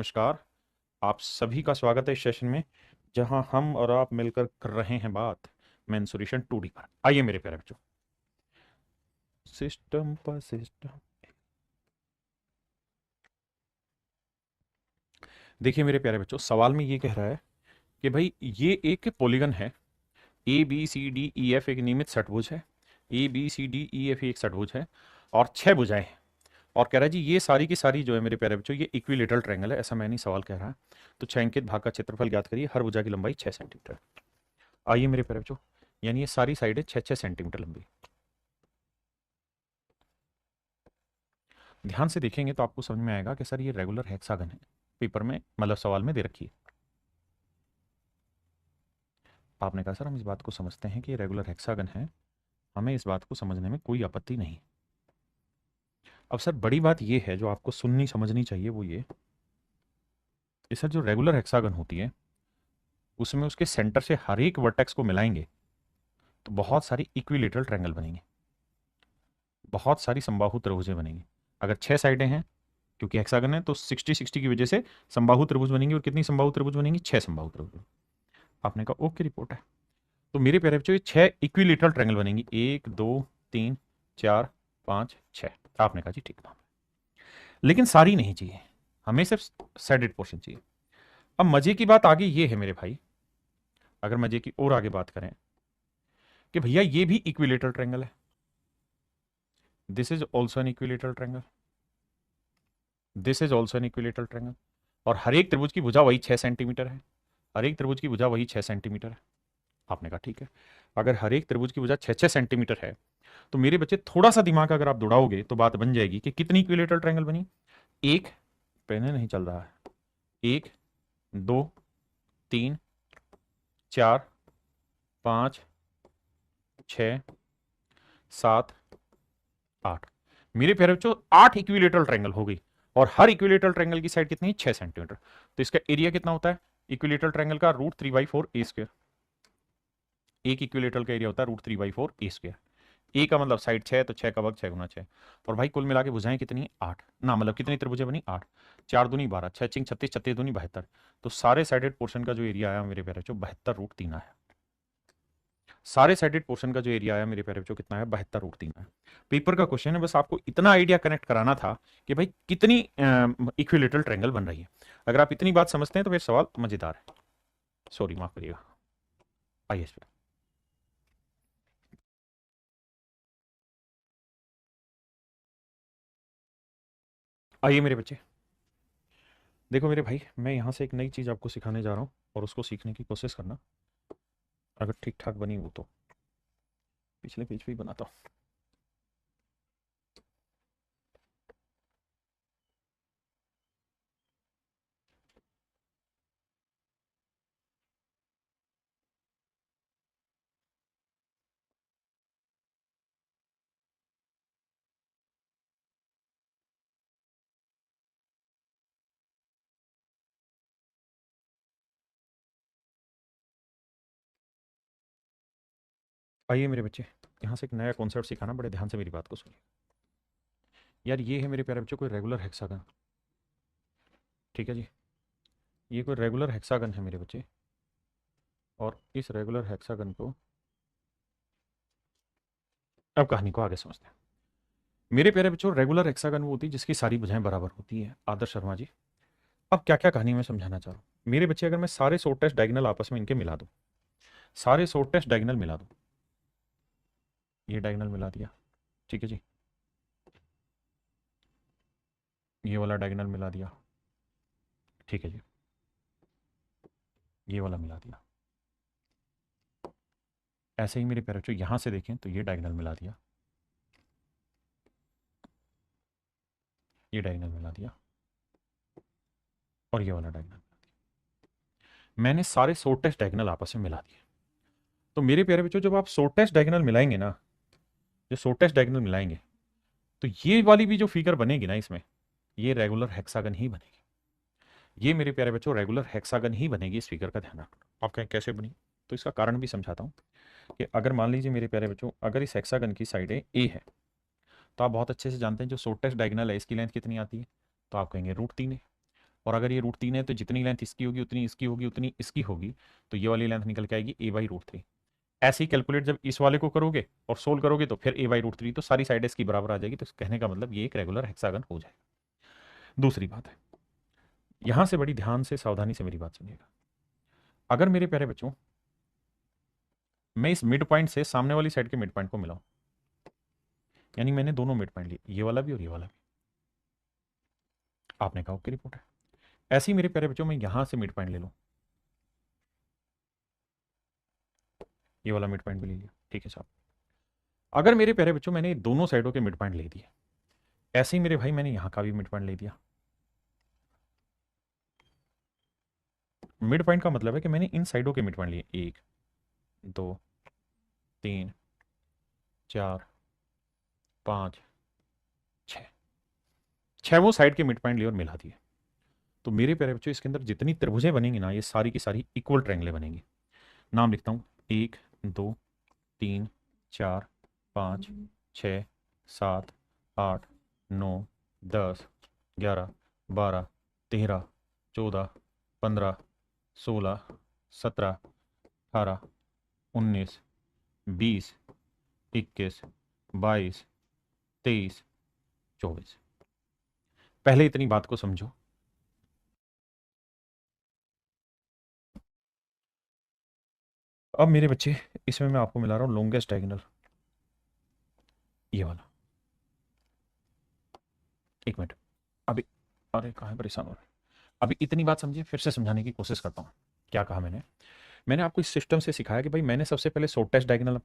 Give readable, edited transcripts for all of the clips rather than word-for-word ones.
नमस्कार। आप सभी का स्वागत है इस सेशन में, जहां हम और आप मिलकर कर रहे हैं बात मेंसुरेशन 2D पर। आइए मेरे प्यारे बच्चों, सिस्टम पर सिस्टम। देखिए मेरे प्यारे बच्चों, सवाल में ये कह रहा है कि भाई ये एक पॉलीगन है। A B C D E F एक नियमित षटभुज है। A B C D E F एक षटभुज है और 6 भुजाएं हैं। और कह रहा है जी ये सारी की सारी जो है मेरे प्यारे बच्चों, ये इक्विलेटरल ट्रायंगल है। ऐसा मैं नहीं, सवाल कह रहा है। तो 6 अंकित भाग का क्षेत्रफल ज्ञात करिए। हर भुजा की लंबाई 6 सेंटीमीटर। आइए मेरे प्यारे बच्चों, यानी ये सारी साइडें 6 6 सेंटीमीटर लंबी। ध्यान से देखेंगे तो आपको समझ में आएगा कि सर ये रेगुलर हेक्सागन है। पेपर में मतलब सवाल में दे रखी है। आपने कहा सर हम इस बात को समझते हैं कि ये रेगुलर हेक्सागन है, हमें इस बात को समझने में कोई आपत्ति नहीं। अब सर बड़ी बात ये है जो आपको सुननी समझनी चाहिए, वो ये सर जो रेगुलर हेक्सागन होती है उसमें उसके सेंटर से हर एक वर्टेक्स को मिलाएंगे तो बहुत सारी इक्विलेटरल ट्रायंगल बनेंगे, बहुत सारी समबाहु त्रिभुजें बनेंगी। अगर 6 साइडें हैं, क्योंकि हेक्सागन है, तो 60 60 की वजह से समबाहु त्रिभुज बनेंगी। और कितनी समबाहु त्रिभुज बनेंगी? 6 समबाहु त्रिभुज। आपने कहा ओके, रिपोर्ट है। तो मेरे प्यारे बच्चों, ये 6 इक्विलेटरल ट्रायंगल बनेंगी। 1 2 3 4 5 6। आपने कहा जी ठीक नाम है। लेकिन सारी नहीं चाहिए, हमें सिर्फ साइडेड पोर्शन चाहिए। अब मजे की बात आगे ये है मेरे भाई, अगर मजे की और आगे बात करें कि भैया ये भी इक्विलेटरल ट्रायंगल है। This is also an equilateral triangle, this is also an equilateral triangle. और हर एक त्रिभुज की भुजा वही 6 सेंटीमीटर है। हर एक त्रिभुज की भुजा वही 6 सेंटीमीटर है। आपने कहा ठीक है, अगर हर एक त्रिभुज की भुजा 6 6 सेंटीमीटर है तो मेरे बच्चे थोड़ा सा दिमाग अगर आप दौड़ाओगे तो बात बन जाएगी कि कितनी इक्विलेटरल ट्रायंगल बनी। एक, पेन नहीं चल रहा है, 1 2 3 4 5 6 7 8। मेरे प्यारे बच्चों 8 इक्विलेटरल ट्रायंगल हो गई। और हर इक्विलेटरल ट्रायंगल की साइड कितनी है? 6 सेंटीमीटर। तो इसका एरिया कितना होता है इक्विलेटरल ट्रायंगल का? √3/4 a²। एक इक्विलेटरल का एरिया होता है √3/4 a²। ए का मतलब साइड 6, तो 6 का वर्ग 6 × 6। और भाई कुल मिला के भुजाएं कितनी? 8 ना, मतलब कितनी त्रिभुजें बनी? 8। 4 दूनी 12, 6 चिंग 36, 36 दूनी 72। तो सारे साइडेड पोर्शन का जो एरिया आया मेरे प्यारे बच्चों, 72√3 आया। सारे साइडेड पोर्शन का जो एरिया आया मेरे प्यारे बच्चों कितना है? 72√3 है। पेपर का क्वेश्चन है, बस आपको इतना आइडिया कनेक्ट कराना था कि भाई कितनी इक्विलेटरल ट्रायंगल बन रही है। अगर आप इतनी बात समझते हैं तो फिर सवाल मजेदार है। सॉरी, माफ करिएगा। आइए इस पे। आइए मेरे बच्चे, देखो मेरे भाई, मैं यहाँ से एक नई चीज़ आपको सिखाने जा रहा हूँ और उसको सीखने की कोशिश करना। अगर ठीक ठाक बनी वो तो पिछले पेज पे ही बनाता हूँ। आइए मेरे बच्चे, यहाँ से एक नया कॉन्सेप्ट सिखाना, बड़े ध्यान से मेरी बात को सुनिए। यार ये है मेरे प्यारे बच्चों कोई रेगुलर हेक्सागन। ठीक है जी, ये कोई रेगुलर हेक्सागन है मेरे बच्चे। और इस रेगुलर हेक्सागन को, अब कहानी को आगे समझते हैं। मेरे प्यारे बच्चों, रेगुलर हेक्सागन वो होती है जिसकी सारी भुजाएं बराबर होती है। आदर्श शर्मा जी, अब क्या क्या कहानी में समझाना चाह रहा हूँ मेरे बच्चे, अगर मैं सारे शॉर्टेस्ट डायगोनल आपस में इनके मिला दूं, सारे शॉर्टेस्ट डायगोनल मिला दूं, ये डायगोनल मिला दिया, ठीक है जी, ये वाला डायगोनल मिला दिया, ठीक है जी, ये वाला मिला दिया। ऐसे ही मेरे प्यारे बच्चों यहां से देखें तो ये डायगोनल मिला दिया, ये डायगोनल मिला दिया, और ये वाला डायगोनल। मैंने सारे शॉर्टेस्ट डायगोनल आपस में मिला दिए। तो मेरे प्यारे बच्चों, जब आप शॉर्टेस्ट डायगोनल मिलाएंगे ना, जो शॉर्टेस्ट डायगोनल मिलाएंगे, तो ये वाली भी जो फिगर बनेगी ना इसमें, ये रेगुलर हेक्सागन ही बनेगी। ये मेरे प्यारे बच्चों रेगुलर हेक्सागन ही बनेगी। इस फिगर का ध्यान रखना। आप कहें कैसे बनी, तो इसका कारण भी समझाता हूँ कि अगर मान लीजिए मेरे प्यारे बच्चों, अगर इस हेक्सागन की साइड ए है, तो आप बहुत अच्छे से जानते हैं जो शॉर्टेस्ट डायगोनल है इसकी लेंथ कितनी आती है, तो आप कहेंगे √3 है। और अगर ये √3 है तो जितनी लेंथ इसकी होगी उतनी इसकी होगी उतनी इसकी होगी, तो ये वाली लेंथ निकल के आएगी a/√3। ऐसे ही कैलकुलेट जब इस वाले को करोगे और सोल्व करोगे तो फिर a/√3, तो सारी साइड इसकी बराबर आ जाएगी। तो कहने का मतलब ये एक रेगुलर हेक्सागन हो जाएगा। दूसरी बात है, यहां से बड़ी ध्यान से सावधानी से मेरी बात सुनिएगा। अगर मेरे प्यारे बच्चों मैं इस मिड पॉइंट से सामने वाली साइड के मिड पॉइंट को मिलाऊं, यानी मैंने दोनों मिड पॉइंट लिए, ये वाला भी और ये वाला भी, आपने कहा ओके रिपोर्ट है। ऐसे ही मेरे प्यारे बच्चों मैं यहां से मिड पॉइंट ले लूं, ये वाला मिड पॉइंट भी ले लिया, ठीक है साहब। अगर मेरे प्यारे बच्चों मैंने दोनों साइडों के मिड पॉइंट ले दिए, ऐसे ही मेरे भाई मैंने यहां का भी मिड पॉइंट ले दिया। मिड पॉइंट का मतलब है कि मैंने इन साइडों के मिड पॉइंट लिए, 1 2 3 4 5 6, छह साइड के मिड पॉइंट लिए और मिला दिए। तो मेरे प्यारे बच्चों इसके अंदर जितनी त्रिभुजें बनेंगी ना, ये सारी की सारी इक्वल ट्रायंगलें बनेंगी। नाम लिखता हूं, 1 2 3 4 5 6 7 8 9 10 11 12 13 14 15 16 17 18 19 20 21 22 23 24। पहले इतनी बात को समझो। अब मेरे बच्चे इसमें मैं आपको मिला रहा हूं लॉन्गेस्ट डायगोनल, ये वाला। एक मिनट, अभी, अरे कहाँ परेशान हो रहा है। अभी इतनी बात समझिए, फिर से समझाने की कोशिश करता हूँ। क्या कहा मैंने? मैंने आपको इस सिस्टम से सिखाया कि भाई मैंने सबसे पहले शॉर्टेस्ट डायगोनल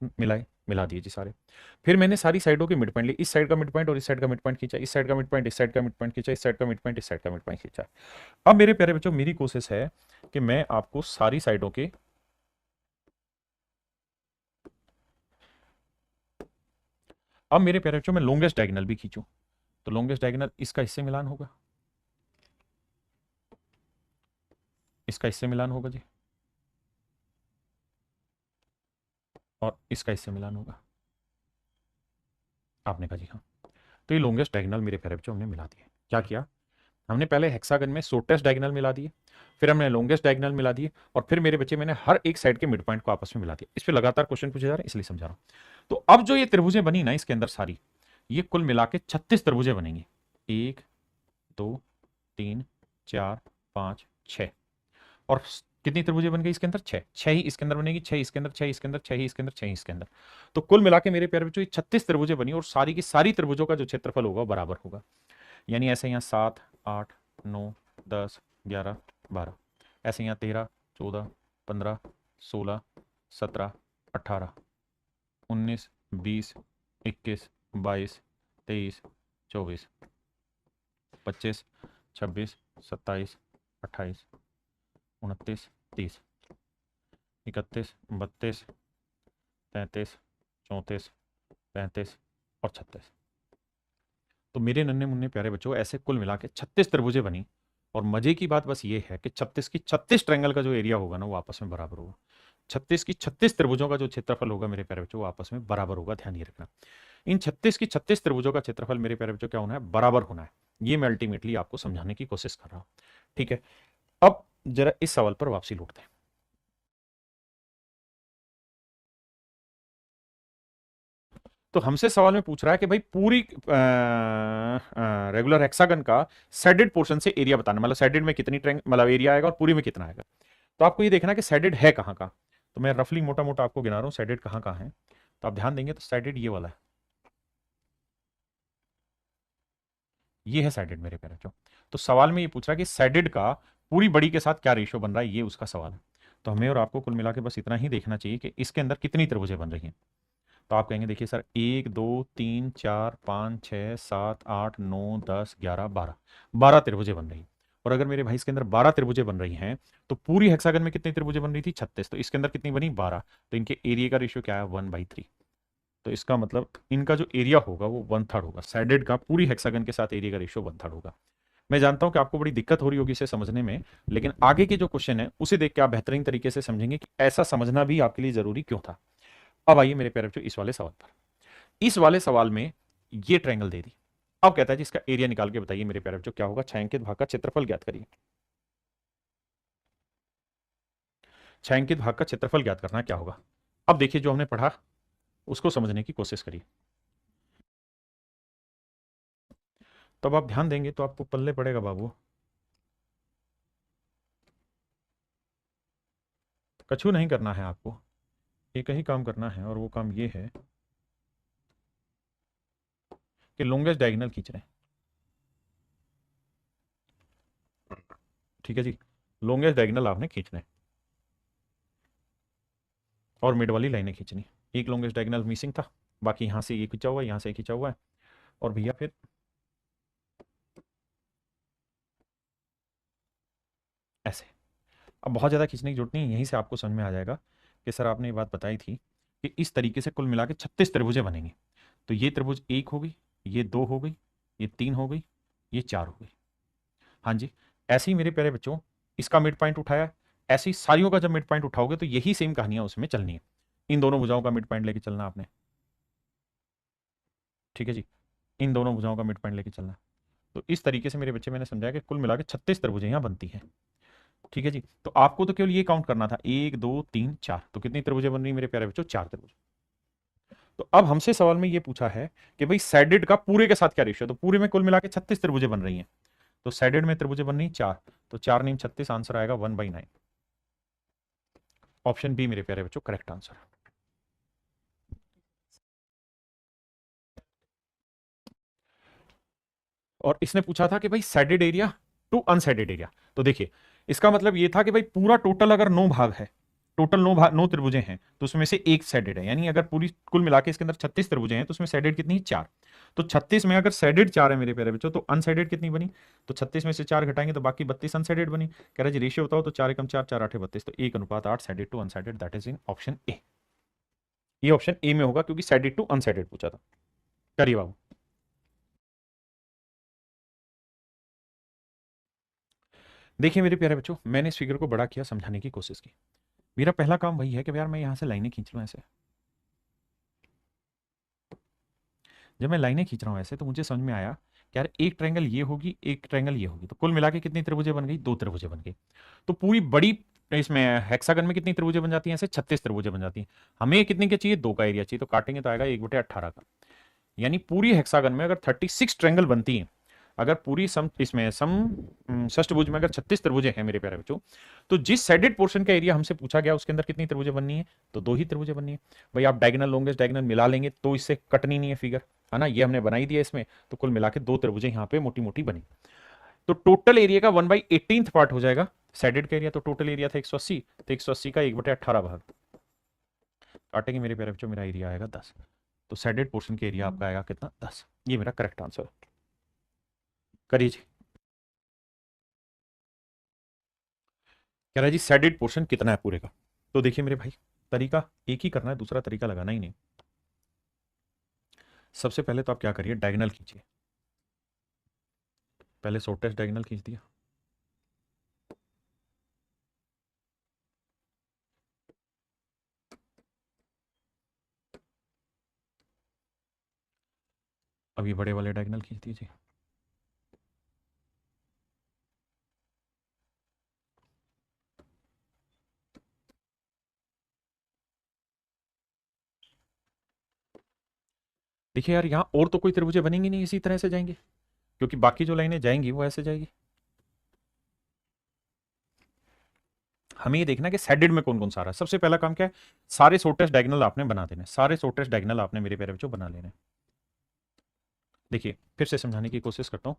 मिला दिए जी सारे। फिर मैंने सारी साइडों के मिड पॉइंट लिए, इस साइड का मिड पॉइंट और इस साइड का मिड पॉइंट खींचा, इस साइड का मिड पॉइंट, इस साइड का मिड पॉइंट खींचा, इस साइड का मिड पॉइंट, इस साइड का मिड पॉइंट खींचा। अब मेरे प्यारे बच्चों मेरी कोशिश है कि मैं आपको सारी साइडों के, अब मेरे प्यारे बच्चों मैं लॉन्गेस्ट डायगोनल भी खींचूं, तो लॉन्गेस्ट डायगोनल इसका इससे मिलान होगा, इसका इससे मिलान होगा जी, और इसका इससे मिलान होगा। आपने कहा जी हाँ। तो ये लॉन्गेस्ट डायगोनल मेरे प्यारे बच्चों हमने मिला दिए। क्या किया हमने? पहले हेक्सागन में शॉर्टेस्ट डायगोनल मिला दिए, फिर हमने लॉन्गेस्ट डायगोनल मिला दिए, और फिर मेरे बच्चे मैंने हर एक साइड के मिड पॉइंट को आपस में मिला दिया। इस पे लगातार क्वेश्चन पूछे जा रहे हैं इसलिए समझा रहा हूं। तो अब जो ये त्रिभुजें बनी ना इसके अंदर सारी, ये कुल मिला के 36 त्रिभुजें बनेंगी। 1 2 3 4 5 6, और कितनी त्रिभुजें बन गई इसके अंदर? 6। 6 ही इसके अंदर बनेगी, 6 इसके अंदर, 6 इसके अंदर, 6 ही इसके अंदर, 6 ही इसके अंदर। तो कुल मिला के मेरे प्यारे बच्चों 36 त्रिभुजें बनी, और सारी की सारी त्रिभुजों का जो क्षेत्रफल होगा बराबर होगा। यानी ऐसे यहाँ 7 8 9 10 11 12, ऐसे यहाँ 13 14 15 16 17 18 19 20 21 22 23 24 25 26 27 28 29 30 31 32 33 34 35 और 36। तो मेरे नन्हे मुन्ने प्यारे बच्चों ऐसे कुल मिला के 36 त्रिभुजें बनी। और मजे की बात बस ये है कि 36 की 36 ट्रायंगल का जो एरिया होगा ना वो आपस में बराबर होगा। 36 की 36 त्रिभुजों का जो क्षेत्रफल होगा मेरे प्यारे बच्चों वो आपस में बराबर होगा, ध्यान ये रखना। इन 36 की 36 त्रिभुजों का क्षेत्रफल मेरे प्यारे बच्चों क्या होना है? बराबर होना है। ये मैं अल्टीमेटली आपको समझाने की कोशिश कर रहा हूं, ठीक है। अब जरा इस सवाल पर वापसी लौटते हैं। तो हमसे सवाल में पूछ रहा है कि भाई पूरी रेगुलर हेक्सागन का सेडेड पोर्शन से एरिया बताना, मतलब सेडेड में कितनी मतलब एरिया आएगा और पूरी में कितना आएगा। तो आपको ये देखना कि सेडेड है कहां का। तो मैं रफली मोटा मोटा आपको गिना रहा हूं सेडेड कहां कहां है। तो आप ध्यान देंगे तो सेडेड ये वाला है, ये है सेडेड मेरे प्यारे बच्चों। तो सवाल में ये पूछ रहा है कि सेडेड का पूरी बड़ी के साथ क्या रेशियो बन रहा है, ये उसका सवाल है। तो हमें और आपको कुल मिला के बस इतना ही देखना चाहिए कि इसके अंदर कितनी त्रिभुजें बन रही हैं। तो आप कहेंगे देखिए सर 1 2 3 4 5 6 7 8 9 10 11 12, 12 त्रिभुजें बन रही हैं। और अगर मेरे भाई इसके अंदर 12 त्रिभुजें बन रही हैं तो पूरी हेक्सागन में कितनी त्रिभुजें बन रही थी? 36। तो इसके अंदर कितनी बनी? 12। तो इनके एरिया का रेशियो क्या है? 1/3। तो इसका मतलब इनका जो एरिया होगा वो 1/3 होगा। सैडेड का पूरी हेक्सागन के साथ एरिया का रेशियो 1/3 होगा। मैं जानता हूं कि आपको बड़ी दिक्कत हो रही होगी इसे समझने में, लेकिन आगे के जो क्वेश्चन है उसे देख के आप बेहतरीन तरीके से समझेंगे कि ऐसा समझना भी आपके लिए जरूरी क्यों था। अब आइए मेरे प्यारे बच्चों इस वाले सवाल पर। इस वाले सवाल में ये ट्रायंगल दे दी, अब कहता है जी इसका एरिया निकाल के बताइए मेरे प्यारे बच्चों क्या होगा, छायांकित भाग का क्षेत्रफल ज्ञात करिए। छायांकित भाग का क्षेत्रफल ज्ञात करना क्या होगा। अब देखिए जो हमने पढ़ा उसको समझने की कोशिश करिए। तब आप ध्यान देंगे तो आपको पल्ले पड़ेगा बाबू। कछु नहीं करना है आपको, एक ही काम करना है और वो काम ये है कि लॉन्गेस्ट डायगोनल खींच रहे हैं। ठीक है जी, लॉन्गेस्ट डायगोनल आपने खींचना है और मिड वाली लाइनें खींचनी। एक लॉन्गेस्ट डायगोनल मिसिंग था, बाकी यहां से ये खींचा हुआ है, यहां से खींचा हुआ है। और भैया फिर ऐसे। अब बहुत ज़्यादा खींचने की जरूरत नहीं है, यहीं से आपको समझ में आ जाएगा कि सर आपने ये बात बताई थी कि इस तरीके से कुल मिला के 36 त्रिभुजें बनेंगी। तो ये त्रिभुज एक हो गई, ये दो हो गई, ये तीन हो गई, ये चार हो गई। हाँ जी, ऐसे ही मेरे प्यारे बच्चों इसका मिड पॉइंट उठाया, ऐसी सारियों का जब मिड पॉइंट उठाओगे तो यही सेम कहानियां उसमें चलनी है। इन दोनों भुजाओं का मिड पॉइंट लेके चलना आपने। ठीक है जी, इन दोनों भुजाओं का मिड पॉइंट लेके चलना। तो इस तरीके से मेरे बच्चे मैंने समझाया कि कुल मिला के 36 त्रिभुजें यहाँ बनती हैं। ठीक है जी, तो आपको तो केवल ये काउंट करना था, एक दो तीन चार, तो कितनी त्रिभुजें बन रही मेरे प्यारे बच्चों, चार त्रिभुज। तो अब हमसे सवाल में ये पूछा है कि भाई सैडेड का पूरे के साथ क्या रेशियो, तो पूरे में कुल मिला के 36 त्रिभुजें बन रही हैं। तो सैडेड में त्रिभुजें बन रही चार, तो चार नीम 36, आंसर आएगा 1/9। ऑप्शन बी मेरे प्यारे बच्चों करेक्ट आंसर। और इसने पूछा था कि भाई shaded area to unshaded area. तो देखिए इसका मतलब ये था कि भाई पूरा टोटल अगर 9 भाग है, टोटल 9 भाग 9 त्रिभुजें हैं, तो उसमें से एक सैडेड है, यानी अगर पूरी कुल मिला के इसके अंदर 36 त्रिभुजें हैं तो उसमें सैडेड कितनी है, चार। तो 36 में अगर सैडेड चार है मेरे प्यारे बच्चों, तो अनसैडेड कितनी बनी, तो 36 में से चार घटाएंगे तो बाकी 32 अनसैडेड बनी। कह रहा जी रेशियो बताओ, तो 4 एकम 4, 4 8 32, तो 1:8 shaded to unshaded, that is in option A. ये ऑप्शन ए में होगा क्योंकि सैडेड टू अनसैडेड पूछा था। करिए बाबू। देखिए मेरे प्यारे बच्चों मैंने इस फिगर को बड़ा किया, समझाने की कोशिश की। मेरा पहला काम वही है कि यार मैं यहां से लाइनें खींच लूं ऐसे। जब मैं लाइनें खींच रहा हूं ऐसे तो मुझे समझ में आया कि यार एक ट्रायंगल ये होगी, एक ट्रायंगल ये होगी, तो कुल मिला के कितनी त्रिभुजें बन गई, दो त्रिभुजें बन गई। तो पूरी बड़ी इसमें हेक्सागन में कितनी त्रिभुजें बन जाती हैं, ऐसे 36 त्रिभुजें बन जाती हैं। हमें कितनी के चाहिए, दो का एरिया चाहिए, तो काटेंगे तो आएगा 1/18 का। यानी पूरी हेक्सागन में अगर 36 ट्रायंगल बनती हैं, अगर पूरी सम इसमें सम षष्ठभुज में अगर 36 त्रिभुजें हैं मेरे प्यारे बच्चों, तो जिस साइडेड पोर्शन का एरिया हमसे पूछा गया उसके अंदर कितनी त्रिभुजें बननी है, तो दो ही त्रिभुजें बननी है। भाई आप डायगोनल लॉन्गेस्ट डायगोनल मिला लेंगे तो इससे कटनी नहीं है फिगर, है ना, ये हमने बनाई दिया इसमें। तो कुल मिला के दो त्रिभुजें यहाँ पे मोटी मोटी बनी। तो टोटल एरिया का 1/18 पार्ट हो जाएगा साइडेड का एरिया। तो टोटल एरिया था 180, तो 180 का 1/18 भाग काटेंगे मेरे प्यारे बच्चों, मेरा एरिया आएगा 10। तो साइडेड पोर्शन के एरिया आपका आएगा कितना, 10। ये मेरा करेक्ट आंसर। करिए जी। कह रहा है जी साइडेड पोर्शन कितना है पूरे का। तो देखिए मेरे भाई तरीका एक ही करना है, दूसरा तरीका लगाना ही नहीं। सबसे पहले तो आप क्या करिए, डायगोनल खींचिए। पहले शॉर्टेस्ट डायगोनल खींच दिया, अब ये बड़े वाले डायगोनल खींच दीजिए। देखिए यार यहाँ और तो कोई त्रिभुजें बनेंगी नहीं, इसी तरह से जाएंगे, क्योंकि बाकी जो लाइनें जाएंगी वो ऐसे जाएगी। हमें ये देखना कि साइडेड में कौन कौन सा आ रहा है। सबसे पहला काम क्या है, सारे शॉर्टेस्ट डायगोनल आपने बना देने, सारे शॉर्टेस्ट डायगोनल आपने मेरे प्यारे बच्चों बना लेने। देखिए फिर से समझाने की कोशिश करता हूं।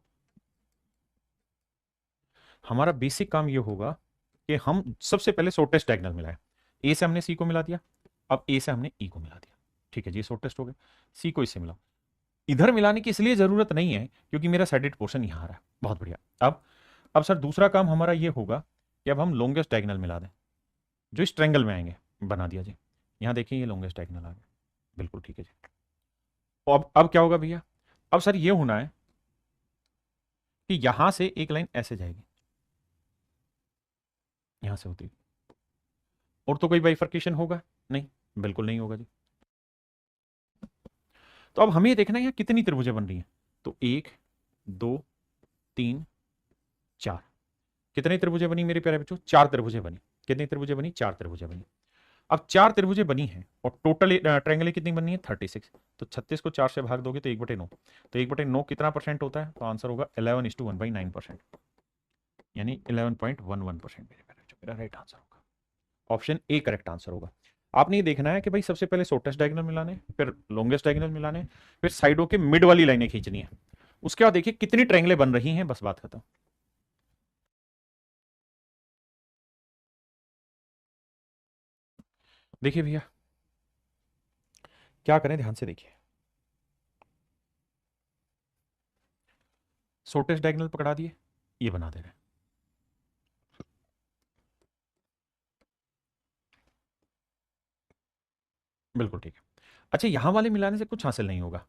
हमारा बेसिक काम ये होगा कि हम सबसे पहले शॉर्टेस्ट डायगोनल मिलाएं। ए से हमने सी को मिला दिया, अब ए से हमने ई को मिला दिया। ठीक है जी, शॉर्टेस्ट हो गए। सी को इससे मिला, इधर मिलाने की इसलिए जरूरत नहीं है क्योंकि मेरा साइडेड पोर्शन यहां आ रहा है। बहुत बढ़िया। अब सर दूसरा काम हमारा ये होगा कि अब हम लॉन्गेस्ट डायगोनल मिला दें जो इस ट्रायंगल में आएंगे। बना दिया जी, यहां देखिए ये लॉन्गेस्ट डायगोनल आ गया। बिल्कुल ठीक है जी। तो अब क्या होगा भैया, अब सर ये होना है कि यहां से एक लाइन ऐसे जाएगी, यहां से होती, और तो कोई बाइफर्केशन होगा नहीं, बिल्कुल नहीं होगा जी। तो अब हमें ये देखना है यहाँ कितनी त्रिभुजें बन रही हैं। तो 1 2 3 4, कितने त्रिभुजें बनी मेरे प्यारे बच्चों? 4 त्रिभुजें बनी। कितनी त्रिभुजें बनी? 4 त्रिभुजें बनी। अब 4 त्रिभुजें बनी हैं और टोटल ट्रायंगल कितनी बनी है? 36। तो 36 को 4 से भाग दोगे तो 1/9। तो 1/9 कितना परसेंट होता है? तो आंसर होगा 11:1/9%, यानी 11.11% मेरे प्यारे बच्चों, मेरा राइट आंसर होगा। ऑप्शन ए करेक्ट आंसर होगा। आपने ये देखना है कि भाई सबसे पहले शॉर्टेस्ट डायगोनल मिलाने, फिर लॉन्गेस्ट डायगोनल मिलाने, फिर साइडों के मिड वाली लाइनें खींचनी है। उसके बाद देखिए कितनी ट्रायंगलें बन रही हैं, बस बात खत्म। देखिए भैया क्या करें, ध्यान से देखिए। शॉर्टेस्ट डायगोनल पकड़ा दिए, ये बना दे रहे हैं। बिल्कुल ठीक है। अच्छा, यहां वाले मिलाने से कुछ हासिल नहीं होगा,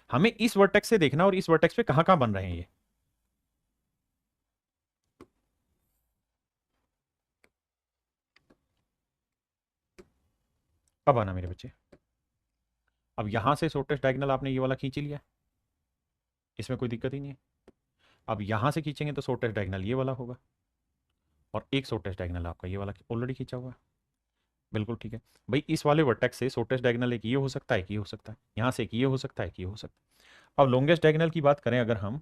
हमें इस वर्टेक्स से देखना और इस वर्टेक्स पे कहां कहां बन रहे हैं ये। अब आना मेरे बच्चे, अब यहां से शॉर्टेस्ट डायगोनल आपने ये वाला खींच लिया, इसमें कोई दिक्कत ही नहीं है। अब यहां से खींचेंगे तो शॉर्टेस्ट डायगोनल ये वाला होगा, और एक शॉर्टेस्ट डायगोनल आपका ये वाला ऑलरेडी खींचा हुआ है। बिल्कुल ठीक है भाई, इस वाले वर्टेक्स से शॉर्टेस्ट डायगोनल एक ये हो सकता है, एक ये हो सकता है, यहां से एक ये हो सकता है, एक ये हो सकता है। अब लॉन्गेस्ट डायगोनल की बात करें अगर हम,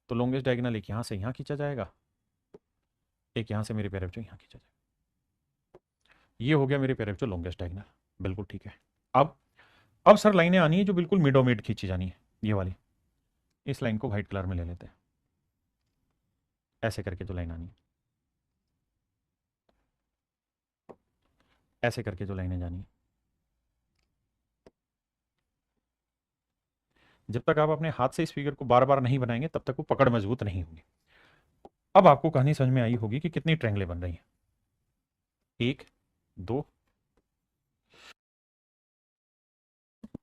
तो लॉन्गेस्ट डायगोनल एक यहां से यहां खींचा जाएगा, एक यहां से मेरे प्यारे बच्चों यहां खींचा जाएगा। ये हो गया मेरे प्यारे बच्चों लॉन्गेस्ट डायगोनल। बिल्कुल ठीक है। अब अब सर लाइनें आनी है जो बिल्कुल मिडो मिड खींची जानी है, ये वाली। इस लाइन को व्हाइट कलर में ले लेते हैं, ऐसे करके जो लाइन आनी है, ऐसे करके जो लाइनें जानी है। जब तक आप अपने हाथ से इस फिगर को बार बार नहीं बनाएंगे तब तक वो पकड़ मजबूत नहीं होगी। अब आपको कहानी समझ में आई होगी कि कितनी ट्रायंगलें बन रही हैं। 1 2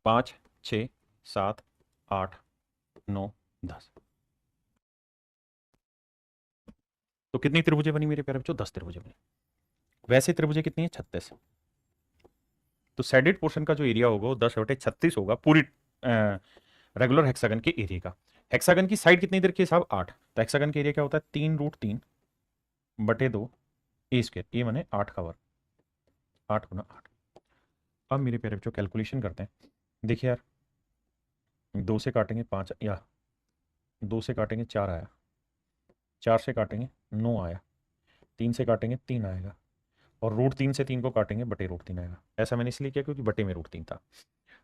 5 6 7 8 9 10। तो कितनी त्रिभुजें बनी मेरे प्यारे बच्चों? 10 त्रिभुजें बनी। वैसे त्रिभुजें कितनी है? 36। तो सैडेड पोर्शन का जो एरिया होगा वो 10/36 होगा, पूरी रेगुलर हेक्सागन के एरिया का। हेक्सागन की साइड कितनी इधर की साहब? 8। तो हेक्सागन का एरिया क्या होता है? 3√3/2 ए स्क्वायर, ए माने 8 का वर्ग, 8 × 8। अब मेरे प्यारे बच्चों कैलकुलेशन करते हैं। देखिए यार, 2 से काटेंगे 5, या 2 से काटेंगे 4 आया, 4 से काटेंगे 9 आया, 3 से काटेंगे 3 आएगा, और √3 से 3 को काटेंगे बटे √3 आएगा। ऐसा मैंने इसलिए किया क्योंकि बटे में √3 था।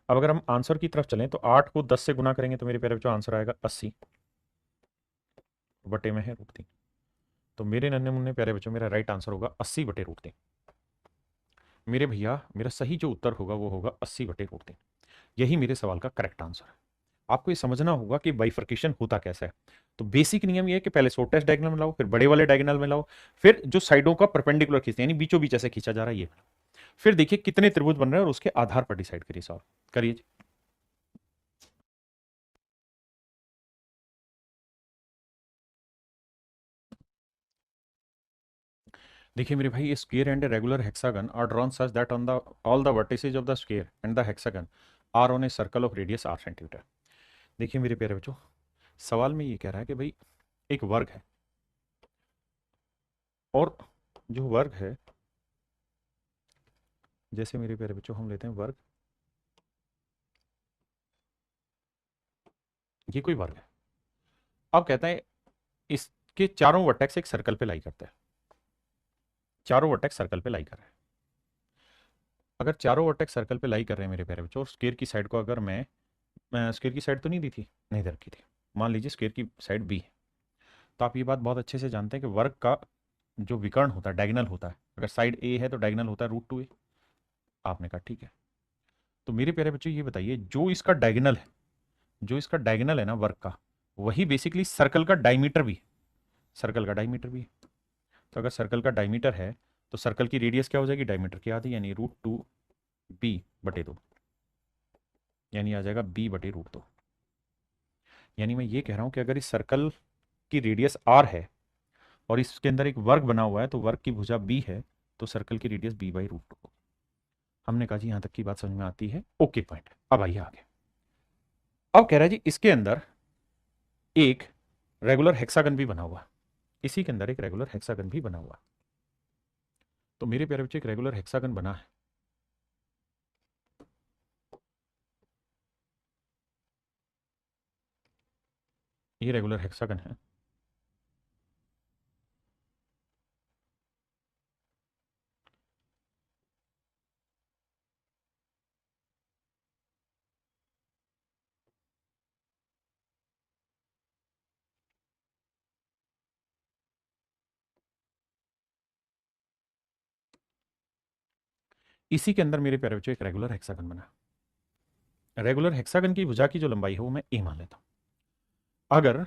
अब अगर हम आंसर की तरफ चलें तो 8 को 10 से गुना करेंगे तो मेरे प्यारे बच्चों आंसर आएगा 80, बटे में है √3। तो मेरे नन्हे मुन्ने प्यारे बच्चों मेरा राइट आंसर होगा 80/√3। मेरे भैया मेरा सही जो उत्तर होगा वो होगा 80/√3। यही मेरे सवाल का करेक्ट आंसर है। आपको ये समझना होगा कि बाइफर्केशन होता कैसा है। तो बेसिक नियम ये है कि पहले शॉर्टेस्ट डायगोनल में लाओ, फिर बड़े वाले डायगोनल में लाओ, फिर जो साइडों का परपेंडिकुलर खींचते हैं, यानी बीचों बीच ऐसे खींचा जा रहा है ये, फिर देखिए कितने त्रिभुज बन रहे हैं और उसके आधार पर डिसाइड करिए, सॉल्व करिए। देखिए मेरे भाई, square and regular hexagon are drawn such that on the all the vertices of the square and the hexagon are on a circle of radius 8 centimetre. देखिए मेरे प्यारे बच्चों, सवाल में ये कह रहा है कि भाई एक वर्ग है, और जो वर्ग है, जैसे मेरे प्यारे बच्चों हम लेते हैं वर्ग, ये कोई वर्ग है। अब कहता है इसके चारों वर्टेक्स एक सर्कल पे लाई करते हैं, चारों वर्टेक्स सर्कल पे लाई कर रहे हैं। अगर चारों वर्टेक्स सर्कल पे लाई कर रहे हैं मेरे प्यारे बच्चों, और स्क्वायर की साइड को अगर मैं स्क्वायर की साइड तो नहीं दी थी, नहीं दे रखी थी, मान लीजिए स्क्वायर की साइड बी है, तो आप ये बात बहुत अच्छे से जानते हैं कि वर्ग का जो विकर्ण होता है, डायगोनल होता है, अगर साइड ए है तो डायगोनल होता है √2a। आपने कहा ठीक है। तो मेरे प्यारे बच्चों ये बताइए, जो इसका डायगोनल है, जो इसका डायगोनल है ना वर्ग का, वही बेसिकली सर्कल का डायमीटर भी है, सर्कल का डायमीटर भी है। तो अगर सर्कल का डायमीटर है तो सर्कल की रेडियस क्या हो जाएगी? डायमीटर की आधी, यानी √2b/2, यानी आ जाएगा b/√2। यानी मैं ये कह रहा हूं कि अगर इस सर्कल की रेडियस r है और इसके अंदर एक वर्ग बना हुआ है, तो वर्ग की भुजा b है, तो सर्कल की रेडियस b/√2। हमने कहा जी यहां तक की बात समझ में आती है, ओके पॉइंट। अब आइए आगे। अब कह रहा है जी इसके अंदर एक रेगुलर हेक्सागन भी बना हुआ, इसी के अंदर एक रेगुलर हेक्सागन भी बना हुआ। तो मेरे प्यारे बच्चे एक रेगुलर हेक्सागन बना है, ये रेगुलर हेक्सागन है। इसी के अंदर मेरे प्यारे बच्चों एक रेगुलर हेक्सागन बना। रेगुलर हेक्सागन की भुजा की जो लंबाई है वो मैं ए मान लेता हूं। अगर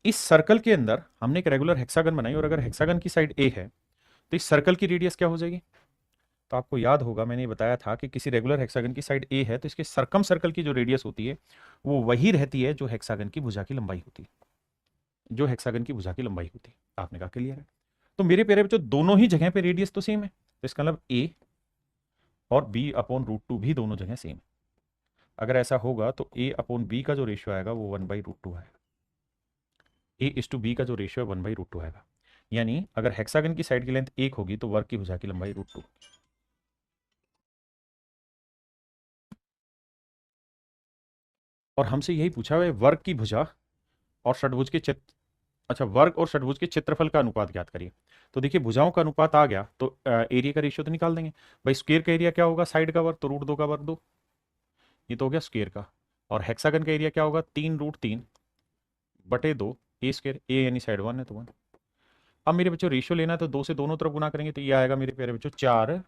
इस सर्कल के अंदर हमने एक रेगुलर हेक्सागन बनाई और अगर हेक्सागन की साइड ए है तो इस सर्कल की रेडियस क्या हो जाएगी? तो आपको याद होगा मैंने बताया था कि किसी रेगुलर हेक्सागन की साइड ए है तो इसके सर्कम सर्कल की जो रेडियस होती है वो वही रहती है जो हेक्सागन की भुजा की लंबाई होती है, जो हेक्सागन की भुजा की लंबाई होती है। आपने कहा क्लियर है? तो मेरे प्यारे बच्चों दोनों ही जगह पे रेडियस तो सेम है, तो इसका मतलब ए और बी अपॉन रूट टू भी दोनों जगह सेम है। अगर ऐसा होगा तो ए अपॉन बी का जो रेशियो आएगा वो 1/√2 आएगा। ए इज टू बी का जो रेशियो है 1/√2 आएगा। यानी अगर हेक्सागन की साइड की लेंथ 1 होगी तो वर्ग की भुजा की लंबाई √2। और हमसे यही पूछा हुआ है वर्ग की भुजा और षटभुज के चित्र, अच्छा वर्ग और षटभुज के क्षेत्रफल का अनुपात ज्ञात करिए। तो देखिए भुजाओं का अनुपात आ गया तो एरिया का रेशियो तो निकाल देंगे। भाई स्क्वायर का एरिया क्या होगा? साइड का वर्ग, तो √2 का वर्ग 2, ये तो हो गया स्क्वायर का। और हेक्सागन का एरिया क्या होगा? 3√3/2 ए स्क्वायर, ए यानी साइड 1 है तो 1। अब मेरे बच्चों रेशियो लेना है तो 2 से दोनों तरफ गुना करेंगे तो ये आएगा मेरे प्यारे बच्चों 4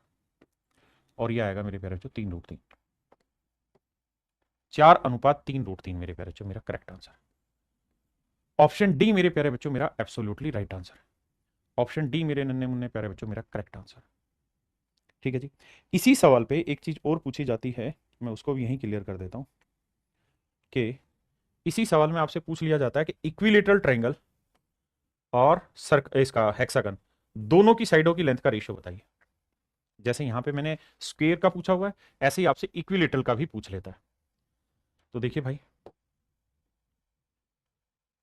और ये आएगा मेरे प्यारे बच्चों 3√3। 4:3/3 मेरे प्यारे बच्चों मेरा करेक्ट आंसर। ऑप्शन डी मेरे प्यारे बच्चों मेरा एब्सोल्युटली राइट आंसर है। ऑप्शन डी मेरे नन्हे मुन्ने प्यारे बच्चों मेरा करेक्ट आंसर। ठीक है जी। इसी सवाल पे एक चीज और पूछी जाती है, मैं उसको भी यहीं क्लियर कर देता हूं कि इसी सवाल में आपसे पूछ लिया जाता है कि इक्विलेटरल ट्रायंगल और सर्क इसका हेक्सागन दोनों की साइडों की लेंथ का रेशियो बताइए। जैसे यहां पे मैंने स्क्वायर का पूछा हुआ है ऐसे ही आपसे इक्विलेटरल का भी पूछ लेता है। तो देखिए भाई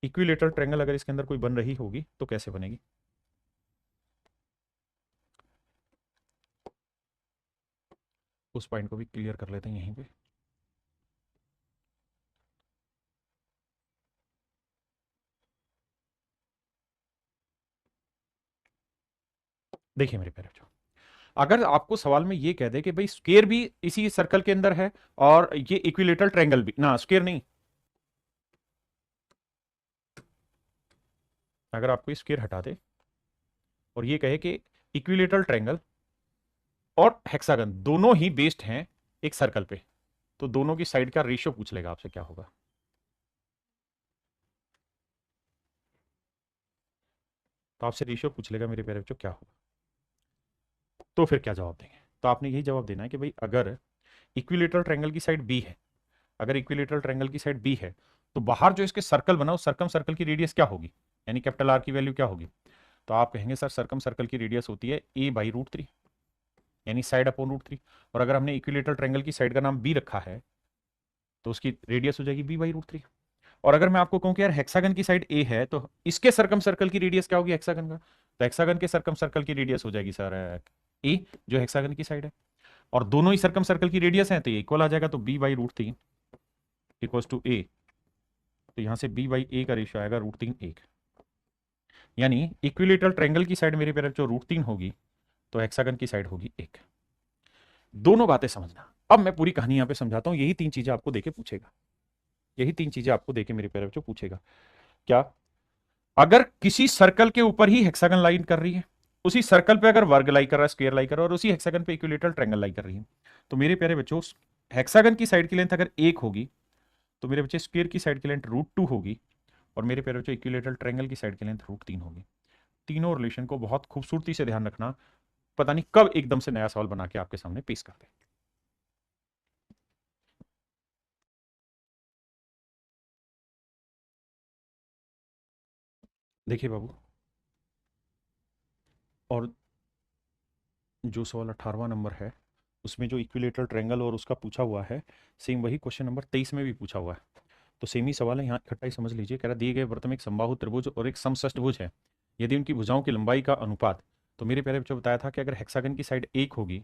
इक्विलेटरल ट्रायंगल अगर इसके अंदर कोई बन रही होगी तो कैसे बनेगी? उस पॉइंट को भी क्लियर कर लेते हैं यहीं पे। देखिए मेरे प्यारे बच्चों, अगर आपको सवाल में ये कह दे कि भाई स्क्वायर भी इसी सर्कल के अंदर है और ये इक्विलेटरल ट्रायंगल भी ना, स्क्वायर नहीं, अगर आपको स्क्वायर हटा दे और ये कहे कि इक्विलेटरल ट्रायंगल और हेक्सागन दोनों ही बेस्ड हैं एक सर्कल पे, तो दोनों की साइड का रेशियो पूछ लेगा आपसे क्या होगा। तो आपसे रेशियो पूछ लेगा मेरे प्यारे बच्चों क्या होगा, तो फिर क्या जवाब देंगे? तो आपने यही जवाब देना है कि भाई अगर इक्विलेटरल ट्रायंगल की साइड बी है, अगर इक्विलेटरल ट्रायंगल की साइड बी है तो बाहर जो इसके सर्कल बना उस सर्कम सर्कल की रेडियस क्या होगी, यानी कैपिटल आर की वैल्यू क्या होगी? तो आप कहेंगे सर सर्कम सर्कल की रेडियस होती है a/√3, यानी साइड अपॉन √3। और अगर हमने इक्विलेटरल ट्रायंगल की साइड का नाम बी रखा है तो उसकी रेडियस हो जाएगी b/√3। और अगर मैं आपको कहूं कि यार हेक्सागन की साइड ए है तो इसके सर्कम सर्कल की रेडियस क्या होगी हेक्सागन का? तो हेक्सागन के सर्कम सर्कल की रेडियस हो जाएगी सर ए, जो हेक्सागन की साइड है। और दोनों ही सर्कम सर्कल की रेडियस है तो ये इक्वल आ जाएगा, तो b/√3 इक्वल्स टू ए। तो यहां से b/a का रेशियो आएगा √3 1। यानी इक्विलेटरल ट्रायंगल की साइड मेरे प्यारे जो √3 होगी तो हेक्सागन की साइड होगी 1। दोनों बातें समझना। अब मैं पूरी कहानी यहां पे समझाता हूं, यही तीन चीजें आपको देके पूछेगा, यही तीन चीजें आपको देके मेरे प्यारे बच्चों पूछेगा। क्या? अगर किसी सर्कल के ऊपर ही हेक्सागन लाइन कर रही है, उसी सर्कल पे अगर वर्ग लाई कर रहा है, स्क्वायर लाई कर रहा है और उसी हेक्सागन पे इक्विलेटरल ट्रायंगल लाई कर रही है, तो मेरे प्यारे बच्चों हेक्सागन की साइड की लेंथ अगर 1 होगी तो मेरे बच्चे स्क्वायर की साइड की लेंथ √2 होगी और मेरे प्यारे बच्चों इक्विलेटरल ट्रायंगल की साइड की लेंथ √3 होगी। तीनों रिलेशन को बहुत खूबसूरती से ध्यान रखना, पता नहीं कब एकदम से नया सवाल बना के आपके सामने पेश कर दे। देखिए बाबू, और जो सवाल 18वां नंबर है उसमें जो इक्विलेटरल ट्रायंगल और उसका पूछा हुआ है, सेम वही क्वेश्चन नंबर 23 में भी पूछा हुआ है। तो सेम ही सवाल है, यहाँ इकट्ठा ही समझ लीजिए। कह रहा दिए गए वृत्त में एक समबाहु त्रिभुज और एक समषष्ठभुज है, यदि उनकी भुजाओं की लंबाई का अनुपात, तो मेरे प्यारे बच्चों बताया था कि अगर हेक्सागन की साइड 1 होगी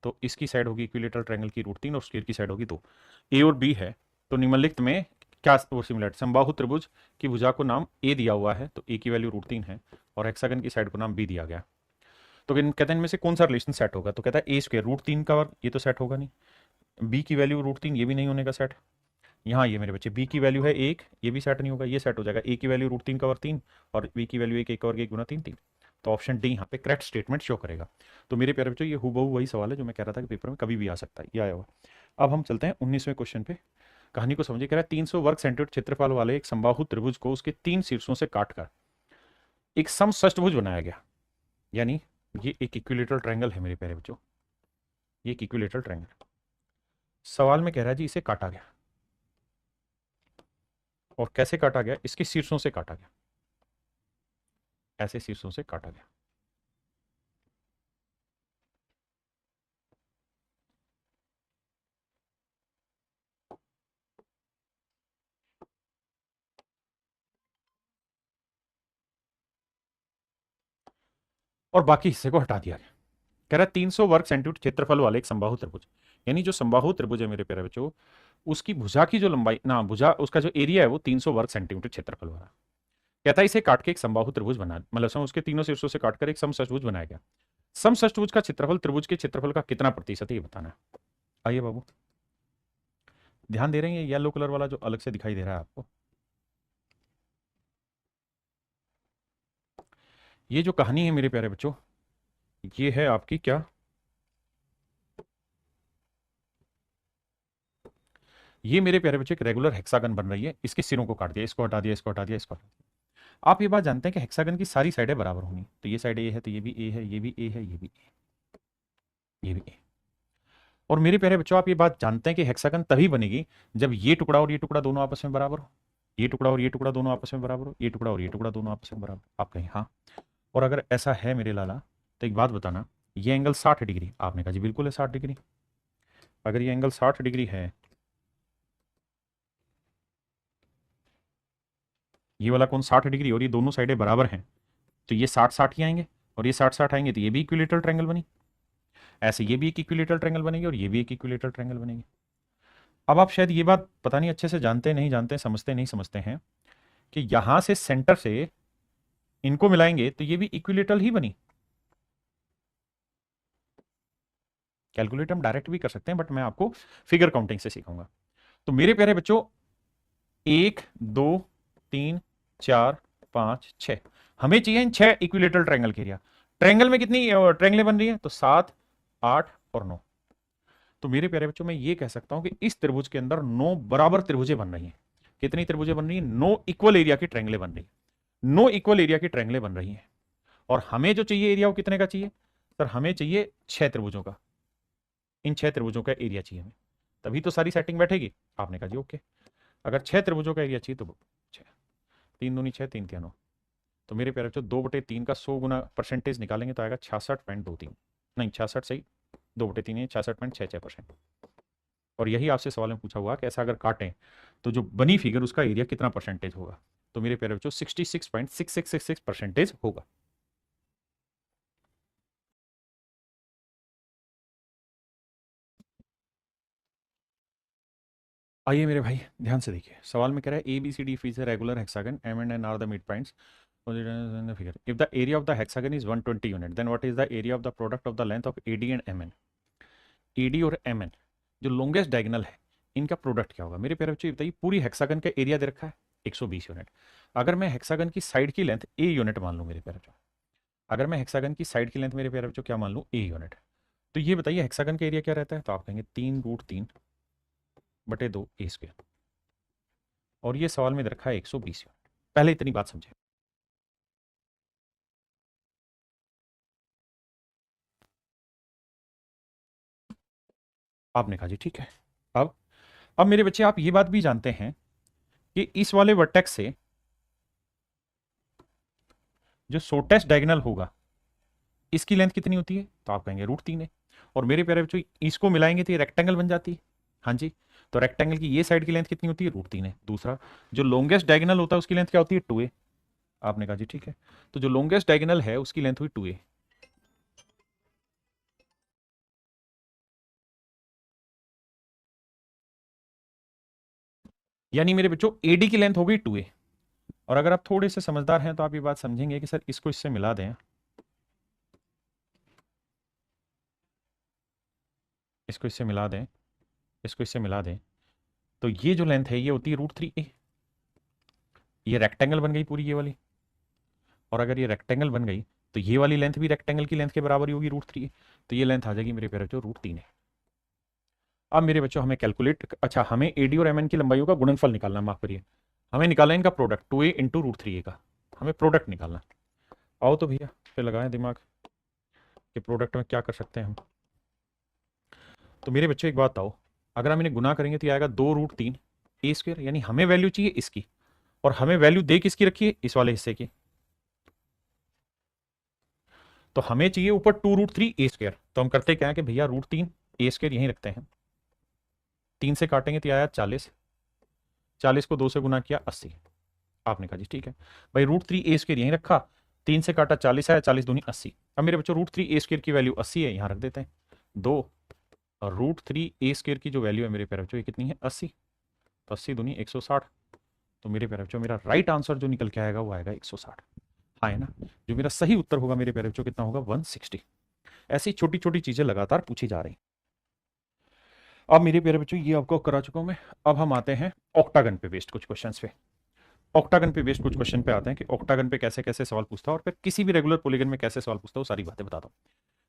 तो इसकी साइड होगी इक्विलेटरल ट्रायंगल की √3 और स्क्वायर की साइड होगी 2। ए और बी है, तो निम्नलिखित में क्या वो सिमिलर, समबाहु त्रिभुज की भुजा को नाम ए दिया हुआ है, तो ए की वैल्यू √3 है, और हेक्सागन की साइड को नाम बी दिया गया। तो कहते हैं इनमें से कौन सा रिलेशन सेट होगा, तो कहता है ए स्क्वायर √3 का वर्ग, ये तो सेट होगा नहीं। बी की वैल्यू √3, ये भी नहीं होने का सेट। यहाँ ये मेरे बच्चे बी की वैल्यू है 1, ये भी सेट नहीं होगा, ये सेट हो जाएगा। ए की वैल्यू √3 का वर्ग 3 और बी की वैल्यू 1, 1 का वर्ग 1 गुना 3, 3। तो ऑप्शन डी यहाँ पे करेक्ट स्टेटमेंट शो करेगा। तो मेरे प्यारे बच्चों ये हूबहू वही सवाल है जो मैं कह रहा था कि पेपर में कभी भी आ सकता है, ये आया हुआ। अब हम चलते हैं 19वें क्वेश्चन पे। कहानी को समझिए। कह रहा है 300 वर्ग सेंटीमीटर क्षेत्रफल वाले एक समबाहु त्रिभुज को उसके 3 शीर्षों से काटकर एक समषष्ठभुज बनाया गया। यानी ये एक इक्विलेटरल ट्रायंगल है मेरे प्यारे बच्चों, ये एक इक्विलेटरल ट्रायंगल। सवाल में कह रहा है जी इसे काटा गया, और कैसे काटा गया, इसके शीर्षों से काटा गया, ऐसे शीर्षों से काटा गया। और बाकी हिस्से को हटा दिया गया। कह रहा है 300 वर्ग सेंटीमीटर क्षेत्रफल वाले एक समबाहु त्रिभुज, यानी जो समबाहु त्रिभुज है मेरे प्यारे बच्चों, उसकी भुजा की जो लंबाई ना, भुजा उसका जो एरिया है वो 300 वर्ग सेंटीमीटर क्षेत्रफल वाला। कहता है इसे काट के एक समबाहु त्रिभुज बना, मतलब उसके तीनों शीर्षों से काटकर एक समषष्ठभुज बनाया गया। समषष्ठभुज का क्षेत्रफल त्रिभुज के क्षेत्रफल का कितना प्रतिशत है, ये बताना है। आइए बाबू, ध्यान दे रहे हैं, ये येलो कलर वाला जो अलग से दिखाई दे रहा है आपको, ये जो कहानी है मेरे प्यारे बच्चों, ये है आपकी क्या, ये मेरे प्यारे बच्चों एक रेगुलर हेक्सागन बन रही है। इसके सिरों को काट दिया, इसको हटा दिया, इसको हटा दिया, इसको हटा दिया। आप ये बात जानते हैं कि हेक्सागन की सारी साइडें बराबर होंगी, तो ये साइड ए है, तो ये भी ए है, ये भी ए है, ये भी ए, ये भी ए। और मेरे प्यारे बच्चों आप ये बात जानते हैं कि हेक्सागन तभी बनेगी जब ये टुकड़ा और ये टुकड़ा दोनों आपस में बराबर हो, ये टुकड़ा और ये टुकड़ा दोनों आपस में बराबर हो, ये टुकड़ा और ये टुकड़ा दोनों आपस में बराबर। आप कहें हाँ। और अगर ऐसा है मेरे लाला, तो एक बात बताना, ये एंगल 60 डिग्री, आपने कहा जी बिल्कुल है 60 डिग्री। अगर ये एंगल 60 डिग्री है, ये वाला कौन 60 डिग्री, और ये दोनों साइडें बराबर हैं, तो ये 60-60 ही आएंगे, और ये 60-60 आएंगे, तो ये भी इक्विलेटरल ट्रायंगल बनी। ऐसे ये भी एक इक्विलेटरल ट्रायंगल बनेगी और ये भी एक इक्विलेटरल ट्रायंगल बनेगी। अब आप शायद ये बात पता नहीं अच्छे से जानते नहीं जानते, समझते नहीं समझते हैं कि यहां से सेंटर से इनको मिलाएंगे तो ये भी इक्विलेटरल ही बनी। कैलकुलेट हम डायरेक्ट भी कर सकते हैं, बट मैं आपको फिगर काउंटिंग से सिखाऊंगा। तो मेरे प्यारे बच्चों 1 2 3 4 5 6, हमें चाहिए इन 6 इक्विलेटरल ट्रायंगल के एरिया। ट्रायंगल में कितनी ट्रायंगलें बन रही है, तो 7 8 और 9। तो मेरे प्यारे बच्चों मैं ये कह सकता हूं कि इस त्रिभुज के अंदर 9 बराबर त्रिभुजें बन रही हैं। कितनी त्रिभुजें बन रही हैं, 9 इक्वल एरिया की ट्रायंगलें बन रही है, 9 इक्वल एरिया की ट्रायंगलें बन रही हैं। और हमें जो चाहिए एरिया वो कितने का चाहिए सर, हमें चाहिए 6 त्रिभुजों का। इन 6 त्रिभुजों का एरिया चाहिए हमें, तभी तो सारी सेटिंग बैठेगी। आपने कहा जी ओके, अगर 6 त्रिभुजों का एरिया चाहिए तो 6, 3 दूनी 6, 3 3 9। तो मेरे प्यारे बच्चों 2/3 का 100 गुना परसेंटेज निकालेंगे तो आएगा 66.23, नहीं 66 सही, 2/3 है 66.66%। और यही आपसे सवाल में पूछा हुआ कि ऐसा अगर काटें तो जो बनी फिगर उसका एरिया कितना परसेंटेज होगा, तो मेरे प्यारे बच्चों 66.6666% होगा। आइए मेरे भाई ध्यान से देखिए, सवाल में कह रहा है A B C D is a regular hexagon, M and N are the midpoints in the figure. If the area of the hexagon is 120 unit, then what is the area of the product of the length of AD and MN? AD और MN जो longest diagonal है, इनका product क्या होगा। मेरे प्यारे बच्चों बताइए, पूरी हेक्सागन का एरिया दे रखा है 120 यूनिट। अगर मैं हेक्सागन की साइड की लेंथ ए यूनिट मान लूँ मेरे प्यारे बच्चों, अगर मैं हेक्सागन की साइड की लेंथ मेरे प्यारे बच्चों क्या मान लूँ, ए यूनिट, तो ये बताइए हेक्सागन का एरिया क्या रहता है, तो आप कहेंगे 3√3/2 A²। और ये सवाल में दे रखा है 120 यूनिट। पहले इतनी बात समझे। आपने कहा जी ठीक है। अब मेरे बच्चे आप ये बात भी जानते हैं कि इस वाले वर्टेक्स से जो शॉर्टेस्ट डायगोनल होगा इसकी लेंथ कितनी होती है, तो आप कहेंगे √3 है। और मेरे प्यारे बच्चों इसको मिलाएंगे तो ये रेक्टेंगल बन जाती है। हाँ जी, तो रेक्टेंगल की ये साइड की लेंथ कितनी होती है, √3 है। दूसरा जो लॉन्गेस्ट डायगोनल होता है उसकी लेंथ क्या होती है, 2a। आपने कहा जी ठीक है, तो जो लॉन्गेस्ट डायगोनल है उसकी लेंथ हुई 2a। यानी मेरे बच्चों एडी की लेंथ हो गई 2a। और अगर आप थोड़े से समझदार हैं तो आप ये बात समझेंगे कि सर इसको इससे मिला दें, इसको इससे मिला दें, इसको इससे मिला दें, तो ये जो लेंथ है ये होती है √3a। ये रेक्टेंगल बन गई पूरी ये वाली। और अगर ये रेक्टेंगल बन गई तो ये वाली लेंथ भी रेक्टेंगल की लेंथ के बराबर ही होगी √3a। तो ये लेंथ आ जाएगी मेरे प्यारे बच्चों √3 है। अब मेरे बच्चों हमें कैलकुलेट, अच्छा हमें एडी और एमएन की लंबाइयों का गुणनफल निकालना, माफ करिए, हमें निकालना है इनका प्रोडक्ट 2a इंटू √3a का, हमें प्रोडक्ट निकालना। आओ तो भैया फिर लगाएं दिमाग कि प्रोडक्ट में क्या कर सकते हैं हम। तो मेरे बच्चों एक बात आओ, अगर हम इन्हें गुना करेंगे तो ये आएगा 2√3a², यानी हमें वैल्यू चाहिए इसकी, और हमें वैल्यू दे किसकी रखी है, इस वाले हिस्से की। तो हमें चाहिए ऊपर 2√3a²। तो हम करते क्या है कि भैया √3a² यहीं रखते हैं, 3 से काटेंगे तो आया 40, 40 को 2 से गुना किया 80। आपने कहा जी ठीक है भाई, √3a² यहीं रखा, 3 से काटा 40 आया, 40 दूनी 80। अब मेरे बच्चों √3a² की वैल्यू 80 है, यहां रख देते हैं 2, और √3a² की जो वैल्यू है मेरे प्यारे बच्चों ये कितनी है, 80। तो 80 दूनी 160। तो मेरे प्यारे बच्चों मेरा राइट आंसर जो निकल के आएगा वो आएगा 160। हाँ है ना, जो मेरा सही उत्तर होगा मेरे प्यारे बच्चों कितना होगा, 160। ऐसी छोटी छोटी चीजें लगातार पूछी जा रही। अब मेरे प्यारे बच्चों ये आपको करा चुका हूं मैं। अब हम आते हैं ऑक्टागन पे बेस्ड कुछ क्वेश्चंस पे। ऑक्टागन पे बेस्ड कुछ क्वेश्चन पे आते हैं कि ऑक्टागन पे कैसे कैसे सवाल पूछता है और फिर किसी भी रेगुलर पॉलीगन में कैसे सवाल पूछता है, वो सारी बातें बताता हूँ।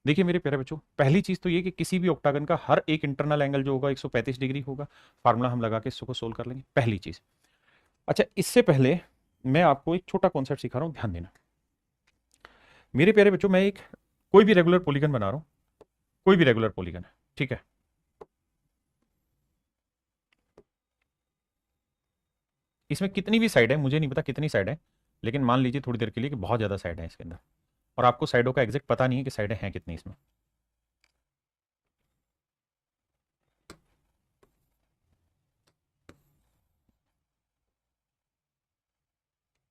देखिए मेरे प्यारे बच्चों, पहली चीज तो ये कि किसी भी ऑक्टागन का हर एक इंटरनल एंगल जो होगा 135 डिग्री होगा। फार्मूला हम लगा के इसको सोल्व कर लेंगे, पहली चीज। अच्छा इससे पहले मैं आपको एक छोटा कॉन्सेप्ट सिखा रहा हूं, ध्यान देना। मेरे प्यारे बच्चों, मैं एक कोई भी रेगुलर पॉलीगन बना रहा हूं, कोई भी रेगुलर पॉलीगन है, ठीक है। इसमें कितनी भी साइड है मुझे नहीं पता कितनी साइड है, लेकिन मान लीजिए थोड़ी देर के लिए कि बहुत ज्यादा साइड है इसके अंदर, और आपको साइडों का एग्जैक्ट पता नहीं है कि साइडें हैं कितनी इसमें।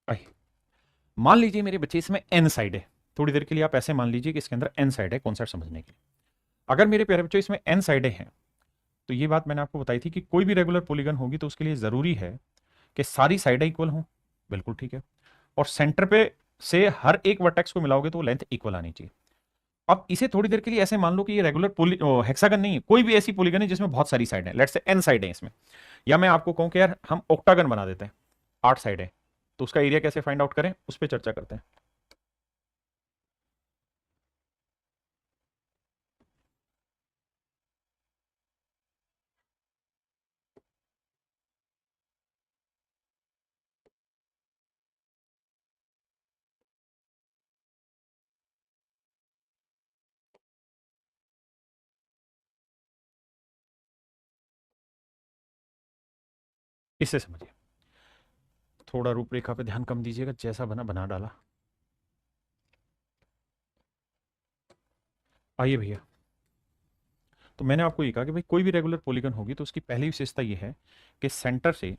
आई, मान लीजिए मेरे बच्चे इसमें n साइड है, थोड़ी देर के लिए आप ऐसे मान लीजिए कि इसके अंदर n साइड है, कॉन्सेप्ट समझने के लिए। अगर मेरे प्यारे बच्चों इसमें n साइडें हैं, तो ये बात मैंने आपको बताई थी कि कोई भी रेगुलर पॉलीगन होगी तो उसके लिए जरूरी है कि सारी साइडें इक्वल हों। बिल्कुल ठीक है। और सेंटर पे से हर एक वर्टेक्स को मिलाओगे तो वो लेंथ इक्वल आनी चाहिए। अब इसे थोड़ी देर के लिए ऐसे मान लो कि ये रेगुलर हेक्सागन नहीं है, कोई भी ऐसी पॉलीगन है जिसमें बहुत सारी साइड है, लेट्स से n साइड है इसमें। या मैं आपको कहूं कि यार हम ऑक्टागन बना देते हैं, 8 साइड है, तो उसका एरिया कैसे फाइंड आउट करें उस पर चर्चा करते हैं। इससे समझिए, थोड़ा रूपरेखा पे ध्यान कम दीजिएगा, जैसा बना बना डाला। आइए भैया, तो मैंने आपको ये कहा कि भाई कोई भी रेगुलर पॉलीगन होगी तो उसकी पहली विशेषता ये है कि सेंटर से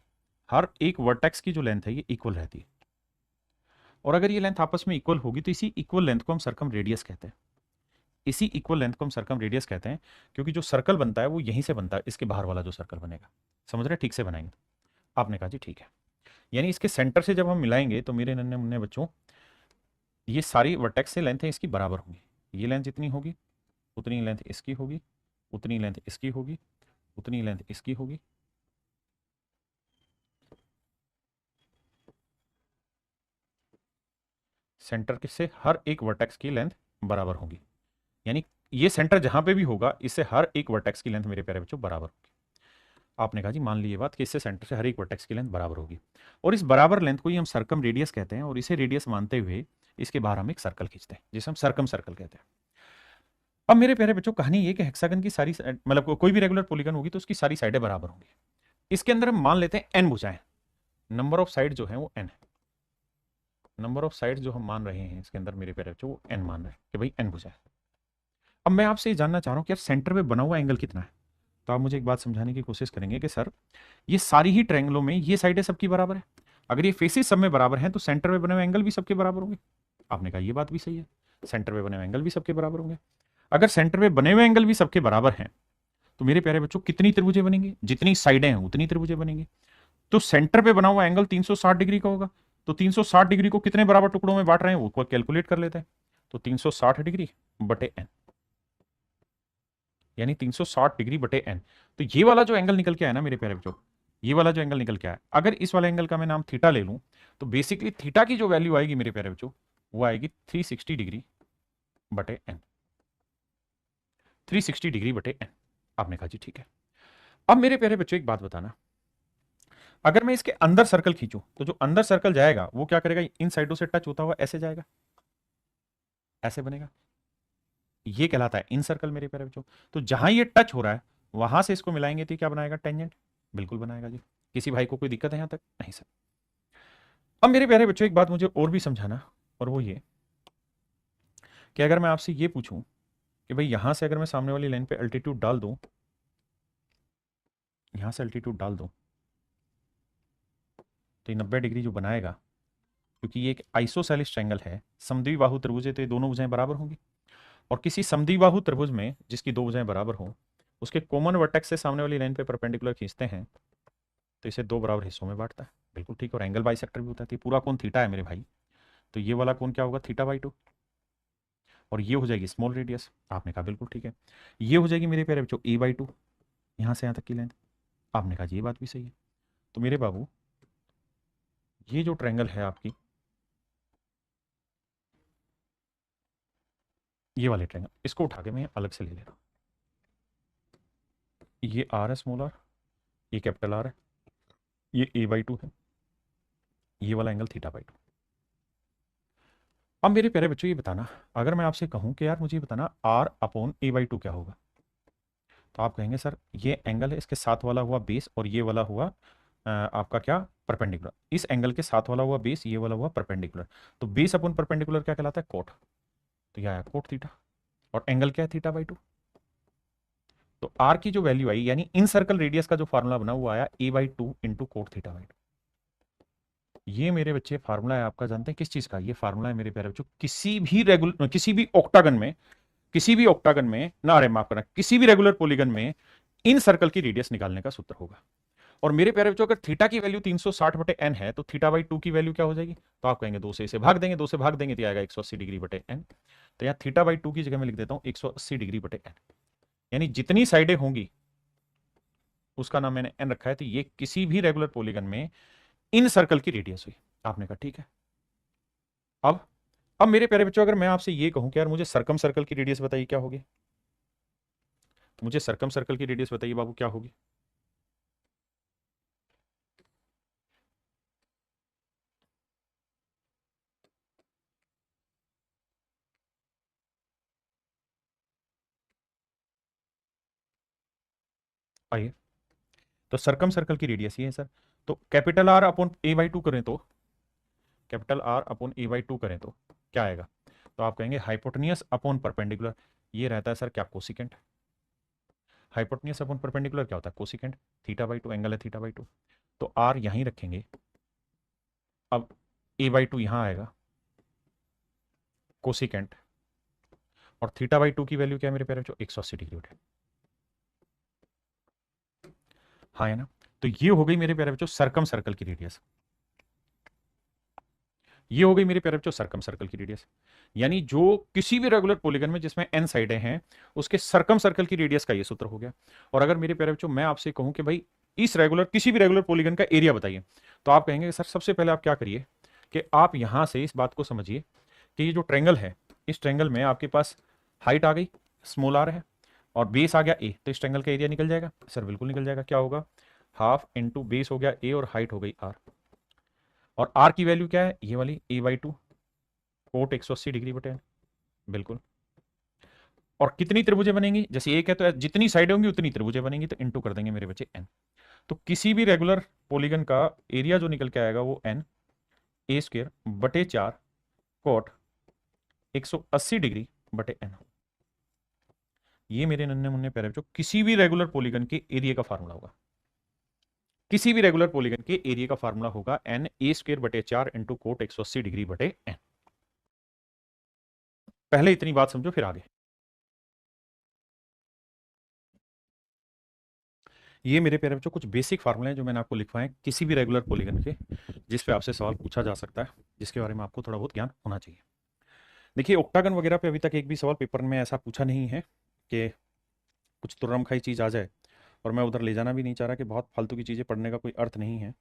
हर एक वर्टेक्स की जो लेंथ है ये इक्वल रहती है। और अगर ये लेंथ आपस में इक्वल होगी तो इसी इक्वल लेंथ को हम सर्कम रेडियस कहते हैं। इसी इक्वल लेंथ को हम सर्कम रेडियस कहते हैं, क्योंकि जो सर्कल बनता है वो यहीं से बनता है, इसके बाहर वाला जो सर्कल बनेगा। समझ रहे, ठीक से बनाएंगे। आपने कहा जी ठीक है, यानी इसके सेंटर से जब हम मिलाएंगे तो मेरे नन्हे मुन्ने बच्चों ये सारी वर्टेक्स से लेंथ है इसकी बराबर होंगी। ये लेंथ जितनी होगी उतनी लेंथ इसकी होगी, उतनी लेंथ इसकी होगी, उतनी लेंथ इसकी होगी। सेंटर से हर एक वर्टेक्स की लेंथ बराबर होगी, यानी ये सेंटर जहां पे भी होगा इससे हर एक वर्टेक्स की लेंथ मेरे प्यारे बच्चों बराबर होगी। आपने कहा जी मान ली ये बात कि इससे सेंटर से हर एक वर्टेक्स की लेंथ बराबर होगी, और इस बराबर लेंथ को ही हम सर्कम रेडियस कहते हैं, और इसे रेडियस मानते हुए इसके बाहर हम एक सर्कल खींचते हैं जिसे हम सर्कम सर्कल कहते हैं। अब मेरे प्यारे बच्चों कहानी ये कि हेक्सागन की सारी मतलब कोई भी रेगुलर पॉलीगन होगी तो उसकी सारी साइडें बराबर होंगी। इसके अंदर हम मान लेते हैं एन भुजाएं, नंबर ऑफ साइड जो है वो एन है। नंबर ऑफ साइड जो हम मान रहे हैं इसके अंदर मेरे प्यारे बच्चों वो एन मान रहे हैं कि भाई एन भुजाएं। अब मैं आपसे ये जानना चाह रहा हूँ कि यार सेंटर पे बना हुआ एंगल कितना है। तो आप मुझे एक बात समझाने की कोशिश करेंगे कि सर ये सारी ही ट्रायंगलों में ये साइडें सबकी बराबर है, अगर ये फेसेस सब में बराबर हैं तो सेंटर में बने हुए एंगल भी सबके बराबर होंगे। आपने कहा ये बात भी सही है, सेंटर में बने हुए एंगल भी सबके बराबर होंगे। अगर सेंटर में बने हुए एंगल भी सबके बराबर हैं तो मेरे प्यारे बच्चों कितनी त्रिभुजें बनेंगी, जितनी साइडें हैं उतनी त्रिभुजें बनेंगी। तो सेंटर पे बना हुआ एंगल 360 डिग्री का होगा, तो 360 डिग्री को कितने बराबर टुकड़ों में बांट रहे हैं वो कैलकुलेट कर लेते हैं। तो 360 डिग्री बटे एन, यानी 360 डिग्री बटे एन। तो ये वाला जो एंगल निकल के आया ना मेरे प्यारे बच्चों, ये वाला जो एंगल निकल के आया, अगर इस वाले एंगल का मैं नाम थीटा ले लूं तो बेसिकली थीटा की जो वैल्यू आएगी मेरे प्यारे बच्चों वो आएगी 360 डिग्री बटे एन, 360 डिग्री बटे एन। आपने कहा जी ठीक है। अब मेरे प्यारे बच्चों एक बात बताना, अगर मैं इसके अंदर सर्कल खींचूं तो जो अंदर सर्कल जाएगा वो क्या करेगा, इन साइडों से टच होता हुआ ऐसे जाएगा, ऐसे बनेगा, ये कहलाता है इन सर्कल मेरे प्यारे बच्चों। तो जहां ये टच हो रहा है वहां से इसको मिलाएंगे तो क्या बनाएगा, टेंजेंट। बिल्कुल बनाएगा जी। किसी भाई को कोई दिक्कत है यहां तक? नहीं सर। अब मेरे प्यारे बच्चों एक बात मुझे और भी समझाना, और वो ये कि अगर मैं आपसे ये पूछूं कि भाई यहां से अगर मैं सामने वाली लाइन पे अल्टीट्यूड डाल दूं, यहां से अल्टीट्यूड डाल दूं तो ये 90 डिग्री जो बनाएगा, क्योंकि ये एक आइसोसेलिस ट्रायंगल है, समद्विबाहु त्रिभुज है, तो ये दोनों भुजाएं बराबर होंगी। और किसी समद्विबाहु त्रिभुज में जिसकी दो भुजाएं बराबर हो, उसके कॉमन वर्टेक्स से सामने वाली लाइन पे परपेंडिकुलर खींचते हैं तो इसे दो बराबर हिस्सों में बांटता है। बिल्कुल ठीक। और एंगल बाइसेक्टर भी होता है। तो पूरा कोण थीटा है मेरे भाई, तो ये वाला कोण क्या होगा, थीटा/2। और ये हो जाएगी स्मॉल रेडियस। आपने कहा बिल्कुल ठीक है। ये हो जाएगी मेरे प्यारे बच्चों a/2, यहां से यहां तक की लेंथ। आपने कहा ये बात भी सही है। तो मेरे बाबू ये जो ट्रायंगल है आपकी, ये वाले ट्रायंगल, इसको उठा के मैं अलग से ले ले रहा हूं। ये r है, स्मॉल r, ये कैपिटल R है, ये a/2 है, ये वाला एंगल थीटा/2। अब मेरे प्यारे बच्चों ये बताना, अगर मैं आपसे कहूं कि यार मुझे बताना r/a/2 क्या होगा, तो आप कहेंगे सर ये एंगल है, इसके साथ वाला हुआ बेस और ये वाला हुआ आपका क्या, परपेंडिकुलर। इस एंगल के साथ वाला हुआ बेस, ये वाला हुआ परपेंडिकुलर। तो बेस अपॉन परपेंडिकुलर क्या कहलाता है, कोट। तो यह आया कोट थीटा। और एंगल क्या है, थीटा/2। तो आर की जो वैल्यू आई, यानी इन सर्कल रेडियस का जो फार्मूला बना वो आया a/2 इंटू कोट थीटा/2। ये मेरे बच्चे फार्मूला है आपका, जानते हैं किस चीज का, ये फार्मूला है मेरे प्यारे बच्चों किसी भी ऑक्टागन में, किसी भी ऑक्टागन में ना, अरे माफ करना, किसी भी रेगुलर पॉलीगन में इन सर्कल की रेडियस निकालने का सूत्र होगा। और मेरे प्यारे बच्चों अगर थीटा की वैल्यू 360 बटे एन है तो थीटा/2 की वैल्यू क्या हो जाएगी, तो आप कहेंगे 2 से इसे भाग देंगे, 2 से भाग देंगे तो आएगा 180 डिग्री बटे एन। तो यहाँ थीटा/2 की जगह मैं लिख देता हूं 180 डिग्री बटे एन, यानी जितनी साइडें होंगी उसका नाम मैंने एन रखा है। तो ये किसी भी रेगुलर पॉलीगन में इन सर्कल की रेडियस हुई। आपने कहा ठीक है। अब अब मेरे प्यारे बच्चों अगर मैं आपसे ये कहूं कि यार मुझे सरकम सर्कल की रेडियस बताइए क्या होगी, मुझे सरकम सर्कल की रेडियस बताइए बाबू क्या होगी। आइए, तो सरकम सर्कल की रेडियस ये है सर। तो कैपिटल आर अपॉन a/2 करें तो, कैपिटल आर अपॉन a/2 करें तो क्या आएगा, तो आप कहेंगे हाइपोटेनियस अपॉन परपेंडिकुलर। ये रहता है सर क्या, कोसिकेंट। हाइपोटेनियस अपॉन परपेंडिकुलर क्या होता है, कोसिकेंट। थीटा/2 एंगल है, थीटा/2। तो आर यहीं रखेंगे। अब a/2 यहां आएगा, कोसिकेंट। और थीटा/2 की वैल्यू क्या है मेरे प्यारे बच्चों, 180 डिग्री उठे। हाँ है ना। तो ये हो गई मेरे प्यारे बच्चों सरकम सर्कल की रेडियस। ये हो गई मेरे प्यारे बच्चों सरकम सर्कल की रेडियस, यानी जो किसी भी रेगुलर पॉलीगन में जिसमें n साइडें हैं उसके सरकम सर्कल की रेडियस का ये सूत्र हो गया। और अगर मेरे प्यारे बच्चों मैं आपसे कहूं कि भाई इस रेगुलर किसी भी रेगुलर पॉलीगन का एरिया बताइए, तो आप कहेंगे सर सबसे पहले आप क्या करिए कि आप यहां से इस बात को समझिए कि ये जो ट्रेंगल है, इस ट्रेंगल में आपके पास हाइट आ गई, स्मॉल आर है, और बेस आ गया ए, तो इस ट्रेंगल का एरिया निकल जाएगा। सर बिल्कुल निकल जाएगा। क्या होगा, हाफ इंटू बेस हो गया ए और हाइट हो गई आर। और आर की वैल्यू क्या है, ये वाली a/2 कोट 180 डिग्री बटे। बिल्कुल। और कितनी त्रिभुजें बनेंगी, जैसे एक है तो जितनी साइडें होंगी उतनी त्रिभुजें बनेंगी, तो इंटू कर देंगे मेरे बच्चे n। तो किसी भी रेगुलर पॉलीगन का एरिया जो निकल के आएगा वो n a² बटे 4 कोट 180 डिग्री बटे n। ये मेरे नन्हे मुन्ने प्यारे बच्चों किसी भी रेगुलर पॉलीगन के एरिया का फार्मूला होगा। किसी भी रेगुलर पॉलीगन के एरिया का फार्मूला होगा एन ए स्क्र बटे 4 इंटू कोट 180 डिग्री बटे एन। पहले इतनी बात समझो फिर आगे। ये मेरे प्यारे बच्चों कुछ बेसिक फार्मूले हैं जो मैंने आपको लिखवाए किसी भी रेगुलर पॉलीगन के, जिस पे आपसे सवाल पूछा जा सकता है, जिसके बारे में आपको थोड़ा बहुत ज्ञान होना चाहिए। देखिए ऑक्टागन वगैरह पे अभी तक एक भी सवाल पेपर में ऐसा पूछा नहीं है कि कुछ तुर्रम खाई चीज़ आ जाए, और मैं उधर ले जाना भी नहीं चाह रहा कि बहुत फालतू की चीज़ें पढ़ने का कोई अर्थ नहीं है।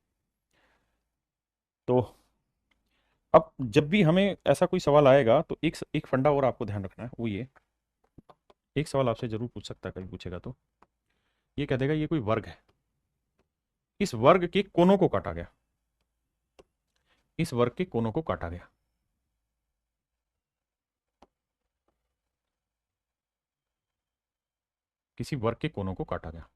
तो अब जब भी हमें ऐसा कोई सवाल आएगा तो एक एक फंडा और आपको ध्यान रखना है, वो ये एक सवाल आपसे जरूर पूछ सकता है, कभी पूछेगा तो ये कह देगा ये कोई वर्ग है, इस वर्ग के कोनों को काटा गया, इस वर्ग के कोनों को काटा गया। किसी वर्ग के कोनों को काटा गया।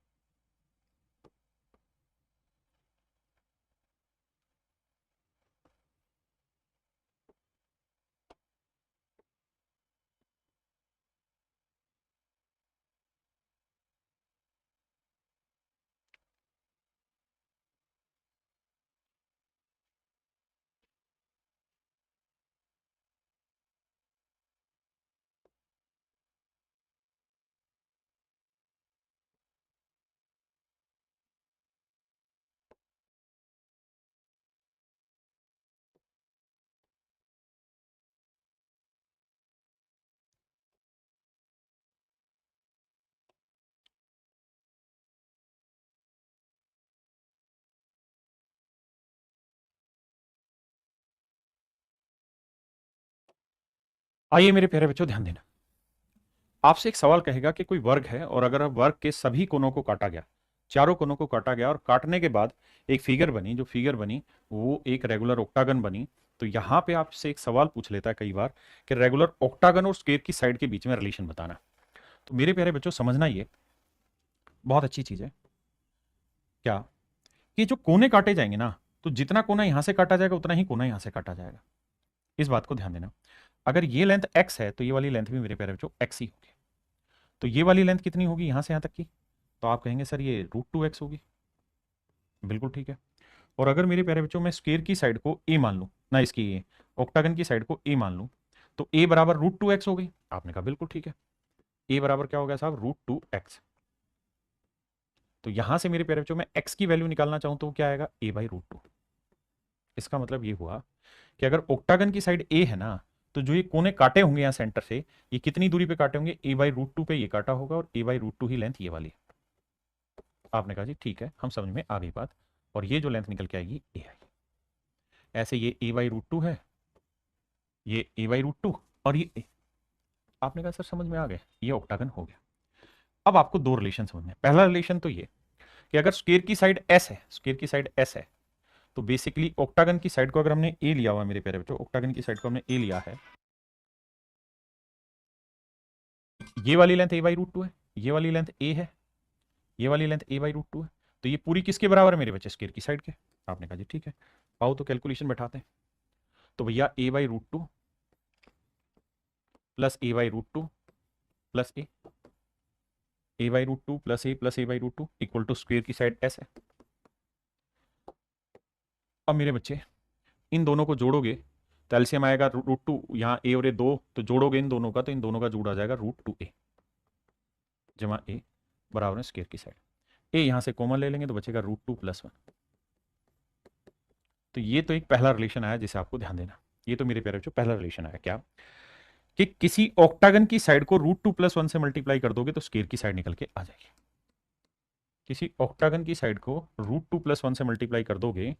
आइए मेरे प्यारे बच्चों ध्यान देना, आपसे एक सवाल कहेगा कि कोई वर्ग है और अगर वर्ग के सभी कोनों को काटा गया, चारों कोनों को काटा गया और काटने के बाद एक फिगर बनी, जो फिगर बनी वो एक रेगुलर ऑक्टागन बनी, तो यहां पे आपसे एक सवाल पूछ लेता है कई बार कि रेगुलर ऑक्टागन और स्क्वायर की साइड के बीच में रिलेशन बताना। तो मेरे प्यारे बच्चों समझना, ये बहुत अच्छी चीज है क्या कि जो कोने काटे जाएंगे ना, तो जितना कोना यहां से काटा जाएगा उतना ही कोना यहां से काटा जाएगा। इस बात को ध्यान देना। अगर ये लेंथ x है तो ये वाली लेंथ भी मेरे प्यारे बच्चों x ही होगी। तो ये वाली लेंथ कितनी होगी यहां से यहां तक की, तो आप कहेंगे सर ये √2x होगी। बिल्कुल ठीक है। और अगर मेरे प्यारे बच्चों मैं स्क्वायर की साइड को a मान लूं ना, इसकी ऑक्टागन की साइड को a मान लूं, तो a बराबर √2x हो गई। आपने कहा बिल्कुल ठीक है, a बराबर क्या हो गया साहब, √2x। तो यहां से मेरे प्यारे बच्चों मैं x की वैल्यू निकालना चाहूं तो क्या आएगा, a/√2। इसका मतलब ये हुआ कि अगर ऑक्टागन की साइड a है ना, तो जो ये कोने काटे होंगे यहाँ सेंटर से, ये कितनी दूरी पे काटे होंगे, a/√2 पे ये काटा होगा, और a/√2 ही लेंथ ये वाली। आपने कहा जी ठीक है, हम समझ में आ गई बात, और ये जो लेंथ निकल के आएगी ए आएगी। ऐसे ये a/√2 है, ये a/√2 और ये a। आपने कहा सर समझ में आ गया, ये ऑक्टागन हो गया। अब आपको दो रिलेशन समझने, पहला रिलेशन तो ये कि अगर स्क्वायर की साइड s है, स्क्वायर की साइड s है, तो बेसिकली ऑक्टागन की साइड को अगर हमने a लिया हुआ, मेरे प्यारे बच्चों ऑक्टागन की साइड को हमने a लिया है, ये वाली लेंथ a/√2 है, ये वाली लेंथ a है, ये वाली लेंथ a/√2 है, तो ये पूरी किसके बराबर है मेरे बच्चे, स्क्वायर की साइड के। आपने कहा जी ठीक है, आओ तो कैलकुलेशन बैठाते हैं। तो भैया a/√2 plus a/√2 plus a/√2 plus a/√2 equal to square की साइड s है। अब मेरे बच्चे इन दोनों को जोड़ोगे तो एलसीएम आएगा √2, यहाँ a और a दो, तो जोड़ोगे इन दोनों का तो इन दोनों का जोड़ आ जाएगा √2a जमा a बराबर है स्क्वायर की साइड। a यहां से कॉमन ले लेंगे तो बचेगा √2 + 1। तो ये तो एक पहला रिलेशन आया जिसे आपको ध्यान देना। ये तो मेरे प्यारे बच्चों पहला रिलेशन आया क्या, कि किसी ऑक्टागन की साइड को √2 + 1 से मल्टीप्लाई कर दोगे तो स्क्वायर की साइड निकल के आ जाएगी। किसी ऑक्टागन की साइड को √2 + 1 से मल्टीप्लाई कर दोगे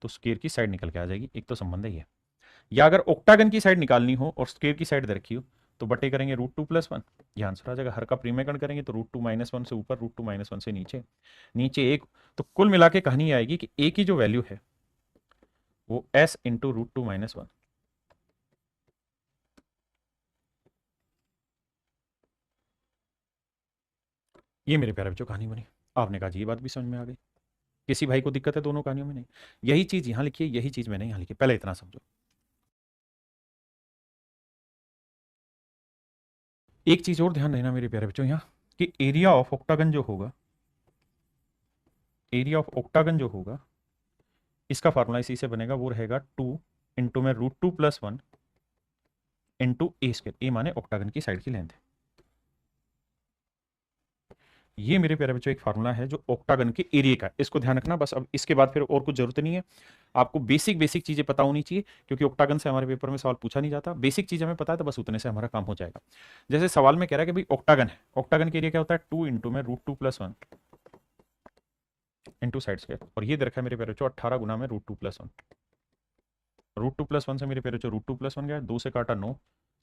तो स्क्वायर की साइड निकल के आ जाएगी। एक तो संबंध है ये। या अगर ऑक्टागन की साइड निकालनी हो और स्क्वायर की साइड दे रखी हो तो बटे करेंगे √2 + 1, ये आंसर आ जाएगा। हर का प्रीमेकन करेंगे तो √2 - 1 से ऊपर, √2 - 1 से नीचे, नीचे एक। तो कुल मिला के कहानी आएगी कि a की जो वैल्यू है वो s इंटू √2 - 1। ये मेरे प्यारे बच्चों कहानी बनी। आपने कहा जी ये बात भी समझ में आ गई, किसी भाई को दिक्कत है दोनों कहानियों में? नहीं, यही चीज यहां लिखी है, यही चीज मैंने यहां लिखी है, पहले इतना समझो। एक चीज और ध्यान देना मेरे प्यारे बच्चों यहाँ, कि एरिया ऑफ ऑक्टागन जो होगा, एरिया ऑफ ऑक्टागन जो होगा, इसका फार्मूला इसी से बनेगा, वो रहेगा 2 इंटू में √2+1 इंटू ए स्क्वायर। ए माने ऑक्टागन की साइड की लेंथ है। ये मेरे प्यारे बच्चों एक फार्मूला है जो ऑक्टागन के एरिया का, इसको ध्यान रखना बस। अब इसके बाद फिर और कुछ जरूरत नहीं है, आपको बेसिक बेसिक चीजें पता होनी चाहिए, क्योंकि ऑक्टागन से हमारे पेपर में सवाल पूछा नहीं जाता। बेसिक चीज हमें पता है तो बस उतने से हमारा काम हो जाएगा। जैसे सवाल में कह रहा है कि भाई ऑक्टागन है, ऑक्टागन के एरिया क्या होता है, 2 इंटू में √2+1 इंटू साइड स्क्वायर, और ये दे रखा है मेरे प्यारे बच्चों 18 गुना में √2+1। √2+1 से मेरे प्यारे बच्चों √2+1 गया, 2 से काटा 9,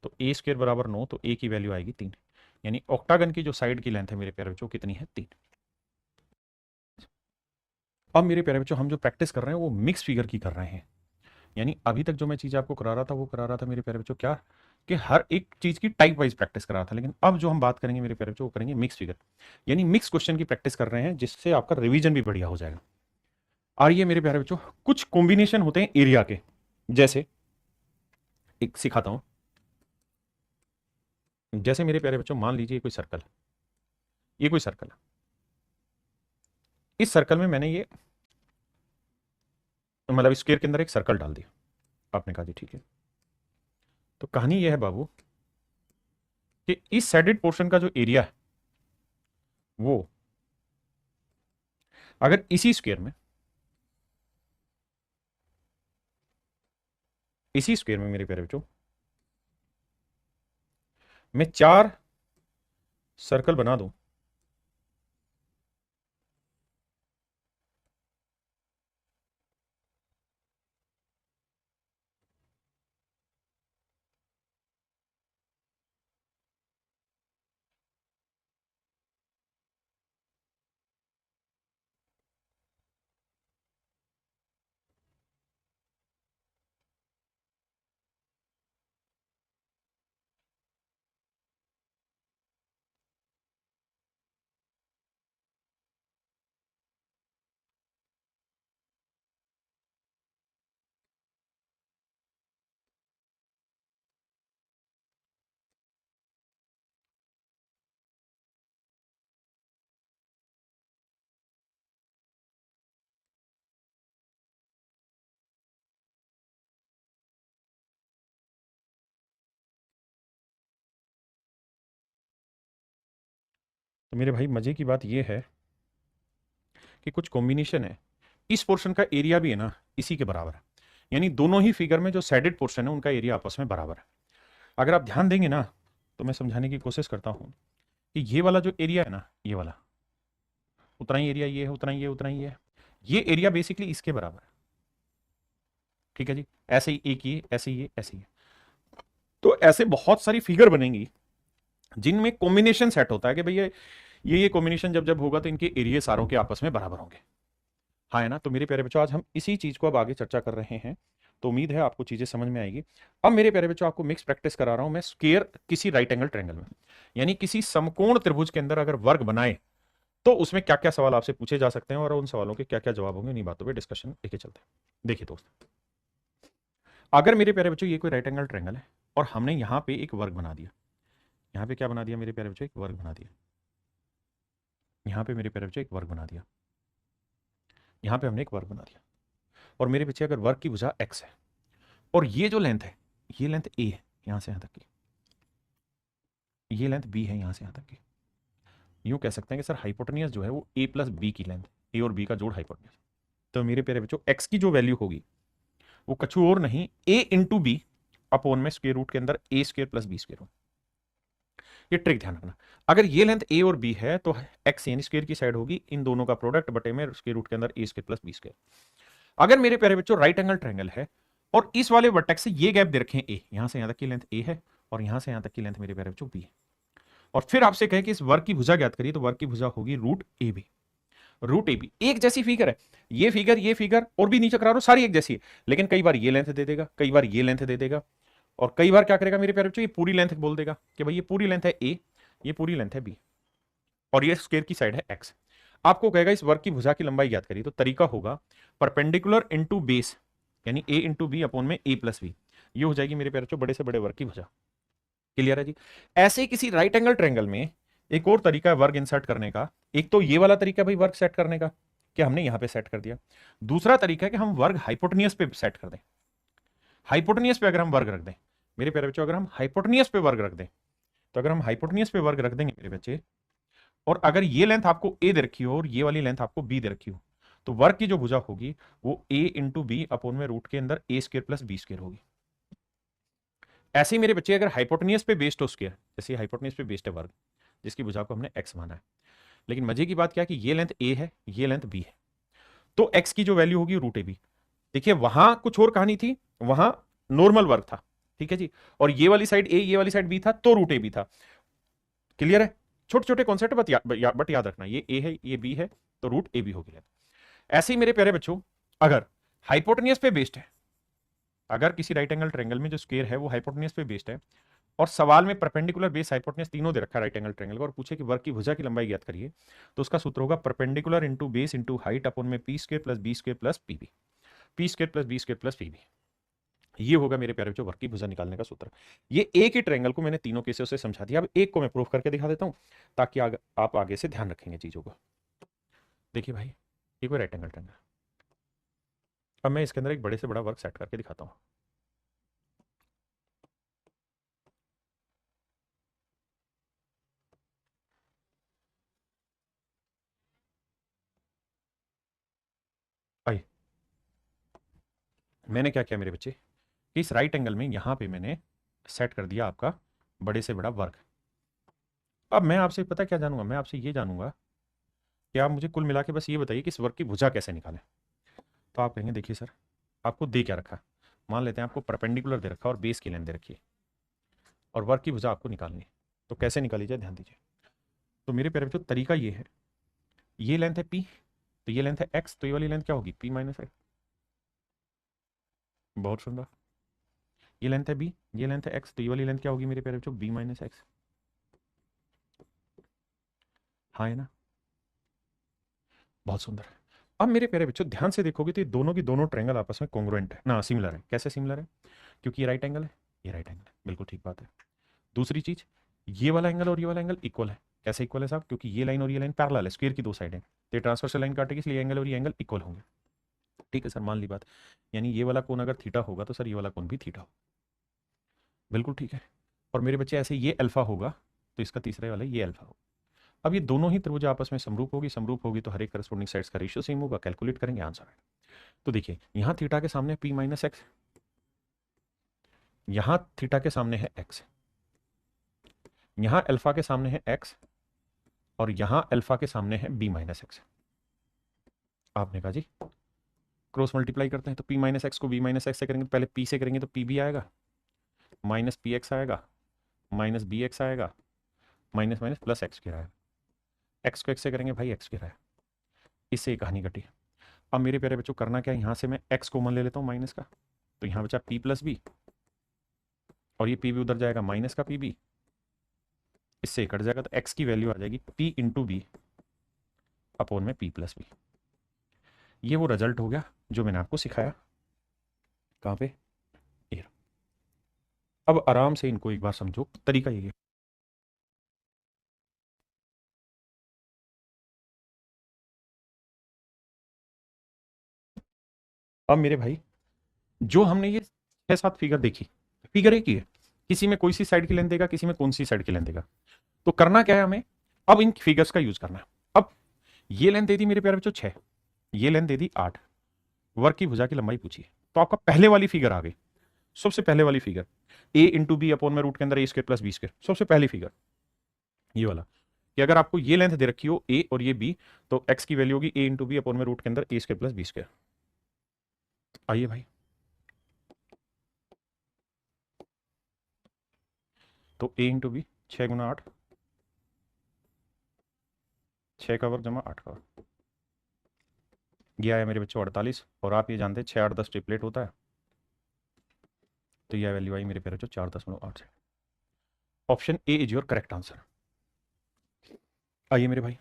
तो ए स्क्वायर बराबर 9, तो ए की वैल्यू आएगी 3। यानी ऑक्टागन की जो साइड की लेंथ है मेरे प्यारे बच्चों कितनी है, 3। अब मेरे प्यारे बच्चों हम जो प्रैक्टिस कर रहे हैं वो मिक्स फिगर की कर रहे हैं। यानी अभी तक जो मैं चीज़ आपको करा रहा था वो करा रहा था मेरे प्यारे बच्चों क्या, कि हर एक चीज़ की टाइप वाइज प्रैक्टिस करा रहा था, लेकिन अब जो हम बात करेंगे मेरे प्यारे बच्चों वो करेंगे मिक्स फिगर, यानी मिक्स क्वेश्चन की प्रैक्टिस कर रहे हैं, जिससे आपका रिवीजन भी बढ़िया हो जाएगा। और ये मेरे प्यारे बच्चों कुछ कॉम्बिनेशन होते हैं एरिया के, जैसे एक सिखाता हूं। जैसे मेरे प्यारे बच्चों मान लीजिए कोई सर्कल, ये कोई सर्कल है, इस सर्कल में मैंने ये मतलब स्क्वायर के अंदर एक सर्कल डाल दिया। आपने कहा जी ठीक है, तो कहानी यह है बाबू कि इस साइडेड पोर्शन का जो एरिया है वो अगर इसी स्क्वायर में, इसी स्क्वायर में मेरे प्यारे बच्चों मैं 4 सर्कल बना दूं, तो मेरे भाई मजे की बात यह है कि कुछ कॉम्बिनेशन है, इस पोर्शन का एरिया भी है ना इसी के बराबर है, यानी दोनों ही फिगर में जो साइडेड पोर्शन है उनका एरिया आपस में बराबर है। अगर आप ध्यान देंगे ना तो मैं समझाने की कोशिश करता हूं कि ये वाला जो एरिया है ना, ये वाला उतना ही एरिया ये है, उतना ही ये, उतना ही ये एरिया बेसिकली इसके बराबर है। ठीक है जी, ऐसे ही एक ये, ऐसे ही ये, ऐसे ही तो ऐसे बहुत सारी फिगर बनेंगी जिनमें कॉम्बिनेशन सेट होता है कि भैया ये कॉम्बिनेशन जब जब होगा तो इनके एरिया सारों के आपस में बराबर होंगे। हाँ है ना। तो मेरे प्यारे बच्चों आज हम इसी चीज को अब आगे चर्चा कर रहे हैं, तो उम्मीद है आपको चीजें समझ में आएगी। अब मेरे प्यारे बच्चों आपको मिक्स प्रैक्टिस करा रहा हूं मैं स्क्वायर किसी राइट एंगल ट्रायंगल में, यानी किसी समकोण त्रिभुज के अंदर अगर वर्ग बनाए तो उसमें क्या क्या सवाल आपसे पूछे जा सकते हैं और उन सवालों के क्या क्या जवाब होंगे, उन्हीं बातों पे डिस्कशन लेके चलते हैं। देखिए दोस्त, अगर मेरे प्यारे बच्चों ये कोई राइट एंगल ट्रायंगल है और हमने यहां पे एक वर्ग बना दिया, यहां पे क्या बना दिया मेरे प्यारे बच्चों, एक वर्ग बना दिया, यहां पे मेरे प्यारे बच्चों एक वर्ग बना दिया, यहां पे हमने एक वर्ग बना दिया, और मेरे पीछे अगर वर्ग की भुजा x है और ये जो लेंथ है, ये लेंथ a है यहां से यहां तक की, ये लेंथ b है यहां से यहां तक की, यूं कह सकते हैं कि सर हाइपोटेनियस जो है वो a प्लस बी की लेंथ, a और b का जोड़ हाइपोटेनियस। तो मेरे प्यारे बच्चों x की जो वैल्यू होगी वो कछु और नहीं a इंटू बी अपॉन में स्क्वायर रूट के अंदर a square plus B square हो। ये ट्रिक ध्यान रखना, अगर ये लेंथ a और b है तो x यानी स्क्वायर की साइड होगी इन दोनों का प्रोडक्ट बटे में स्क्वायर रूट के अंदर a square plus B square. अगर मेरे प्यारे बच्चों राइट एंगल ट्रायंगल है और इस वाले वर्टेक्स से ये गैप दे रखे हैं a, यहां से यहां तक की लेंथ a है और यहां से यहां तक की लेंथ मेरे प्यारे बच्चों b है, और फिर आपसे कहे कि इस वर्ग की भुजा ज्ञात करिए, तो वर्ग की भुजा होगी root A B. Root A B एक जैसी फिगर है, ये फिगर और भी नीचे करा रहा हूं सारी एक जैसी है, लेकिन कई बार ये लेंथ दे देगा, कई बार ये लेंथ दे देगा, और कई बार क्या करेगा मेरे प्यारे बच्चों, ये पूरी लेंथ बोल देगा कि भाई ये पूरी लेंथ है a, ये पूरी लेंथ है b, और ये स्क्वायर की साइड है x। आपको कहेगा इस वर्ग की भुजा की लंबाई ज्ञात करिए, तो तरीका होगा परपेंडिकुलर इनटू बेस, यानी a इंटू बी अपॉन में a प्लस बी, ये हो जाएगी मेरे प्यारे बच्चों बड़े से बड़े वर्ग की भुजा। क्लियर है जी। ऐसे ही किसी राइट एंगल ट्रायंगल में एक और तरीका है वर्ग इंसर्ट करने का। एक तो ये वाला तरीका है भाई वर्ग सेट करने का, कि हमने यहां पे सेट कर दिया। दूसरा तरीका है कि हम वर्ग हाइपोटेनियस पे सेट कर दें। हाइपोटेनियस पे अगर हम वर्ग रख दें मेरे प्यारे बच्चों, अगर हम हाइपोटेनियस पे वर्ग रख दें, तो अगर हम हाइपोटेनियस पे वर्ग रख देंगे मेरे बच्चे, और अगर ये लेंथ आपको ए दे रखी हो और ये वाली लेंथ आपको बी दे रखी हो, तो वर्ग की जो भुजा होगी वो ए इंटू बी अपॉन में रूट के अंदर ए स्क्र प्लस बी स्क्र होगी। ऐसे ही मेरे बच्चे अगर हाइपोटेनियस पे बेस्ड हो स्क्वायर, जैसे हाइपोटेनियस पे बेस्ड है वर्ग जिसकी भुजा को हमने एक्स माना है, लेकिन मजे की बात क्या है कि ये लेंथ ए है ये लेंथ बी है, तो एक्स की जो वैल्यू होगी रूट ए बी। देखिए वहां कुछ और कहानी थी, वहां नॉर्मल वर्ग था, ठीक है जी, और ये वाली साइड ए ये वाली साइड बी था, तो रूट ए बी था। क्लियर है। छोटे छोटे कॉन्सेप्ट बट याद रखना, ये ए है ये बी है, तो रूट ए बी होगी। ऐसे ही मेरे प्यारे बच्चों अगर हाइपोटेनियस पे बेस्ड है, अगर किसी राइट एंगल ट्रायंगल में जो स्क्वायर है वो हाइपोटेनियस पे बेस्ड है, और सवाल में परपेंडिकुलर बेस हाइपोटेनियस तीनों दे रखा है राइट एंगल ट्रायंगल को, और पूछे कि वर्ग की भुजा की लंबाई ज्ञात करिए, तो उसका सूत्र होगा perpendicular into base into height upon में P square plus B square plus PB, P square plus B square plus PB. ये होगा मेरे प्यारे बच्चों वर्ग की भुजा निकालने का सूत्र। ये एक ही ट्रायंगल को मैंने तीनों केसेस से समझा दिया, अब एक को मैं प्रूफ करके दिखा देता हूं ताकि आप आगे से ध्यान रखेंगे चीजों को। देखिए भाई ये कोई राइट एंगल ट्रायंगल, अब मैं इसके अंदर एक बड़े से बड़ा वर्ग सेट करके दिखाता हूं। आइए, मैंने क्या किया मेरे बच्चे कि इस राइट एंगल में यहां पे मैंने सेट कर दिया आपका बड़े से बड़ा वर्ग। अब मैं आपसे पता क्या जानूंगा, मैं आपसे ये जानूंगा कि आप मुझे कुल मिला के बस ये बताइए कि इस वर्ग की भुजा कैसे निकालें। तो आप कहेंगे देखिए सर आपको दे क्या रखा, मान लेते हैं आपको परपेंडिकुलर दे रखा और बेस की लेंथ दे रखी है, और वर्ग की भुजा आपको निकालनी है, तो कैसे निकाली जाए ध्यान दीजिए। तो मेरे प्यारे बच्चों तरीका ये है, ये लेंथ है पी, तो ये लेंथ है एक्स, तो ये वाली लेंथ क्या होगी पी माइनस एक्स। बहुत सुंदर। ये लेंथ है बी, ये लेंथ है एक्स, तो ये वाली लेंथ क्या होगी मेरे प्यारे बच्चों बी माइनस एक्स। हाँ है ना, बहुत सुंदर। अब मेरे प्यारे बच्चों ध्यान से देखोगे तो ये दोनों की दोनों ट्रायंगल आपस में कॉन्ग्रुएंट है ना, सिमिलर है। कैसे सिमिलर है, क्योंकि ये राइट एंगल है ये राइट एंगल है, बिल्कुल ठीक बात है। दूसरी चीज, ये वाला एंगल और ये वाला एंगल इक्वल है। कैसे इक्वल है साहब, क्योंकि ये लाइन और ये लाइन पैरेलल है, स्क्वायर की दो साइड है, तो ट्रांसवर्सल लाइन काटेगी इसलिए एंगल और ये एंगल इक्वल होंगे। ठीक है सर, मान ली बात, यानी ये वाला कोण अगर थीटा होगा तो सर ये वाला कोण भी थीटा होगा, बिल्कुल ठीक है। और मेरे बच्चे ऐसे ये अल्फा होगा तो इसका तीसरा वाला ये अल्फा होगा। अब ये दोनों ही त्रिभुज आपस में समरूप होगी तो हर एक करस्पॉन्डिंग साइड्स का रेशियो सेम होगा, कैलकुलेट करेंगे आंसर है। तो देखिए यहाँ थीटा के सामने पी माइनस एक्स, यहाँ थीटा के सामने है एक्स, यहाँ अल्फा के सामने है एक्स, और यहाँ अल्फा के सामने है बी माइनस एक्स। आपने कहा जी क्रॉस मल्टीप्लाई करते हैं, तो पी माइनस एक्स को बी माइनस एक्स से करेंगे तो पहले पी से करेंगे तो पी बी आएगा, माइनस पी एक्स आएगा, माइनस बी एक्स आएगा, minus minus plus x square आएगा। एक्स को एक्स से करेंगे भाई एक्स स्क्वायर आएगा। इससे ये कहानी कटी। अब मेरे प्यारे बच्चों करना क्या है, यहाँ से मैं एक्स कॉमन ले लेता हूँ माइनस का, तो यहाँ बचा पी प्लस बी, और ये पी भी उधर जाएगा माइनस का पी बी, इससे कट जाएगा, तो एक्स की वैल्यू आ जाएगी पी इंटू बी अपॉन में पी प्लस बी। ये वो रिजल्ट हो गया जो मैंने आपको सिखाया। कहाँ पे, ये। अब आराम से इनको एक बार समझो, तरीका ये है। अब मेरे भाई जो हमने ये 6-7 फिगर देखी, फिगर एक ही है, किसी में कोई सी साइड की लेंथ देगा, किसी में कौन सी साइड की लेंथ देगा। तो करना क्या है हमें, अब इन फिगर्स का यूज करना है। अब ये लेंथ दे दी मेरे प्यारे बच्चों 6, ये लेंथ दे दी 8, वर्ग की भुजा की लंबाई पूछिए, तो आपका पहले वाली फिगर आ गई। सबसे पहले वाली figure A into B upon में रूट के अंदर A square plus B square, सबसे पहली फिगर ये वाला, कि अगर आपको ये लेंथ दे रखी हो ए और ये बी, तो एक्स की वैल्यू होगी ए इंटू बी अपॉन में रूट के अंदर A square plus B square. आइए भाई, तो ए इंटू बी 6 × 8, 6 का वर्ग जमा 8 का वर्ग, ये आया मेरे बच्चों 48, और आप ये जानते हैं 6 8 10 ट्रिपलेट होता है, तो यह वैल्यू आई मेरे प्यारे बच्चों 4.8। Option A is your correct answer. आइए मेरे भाई,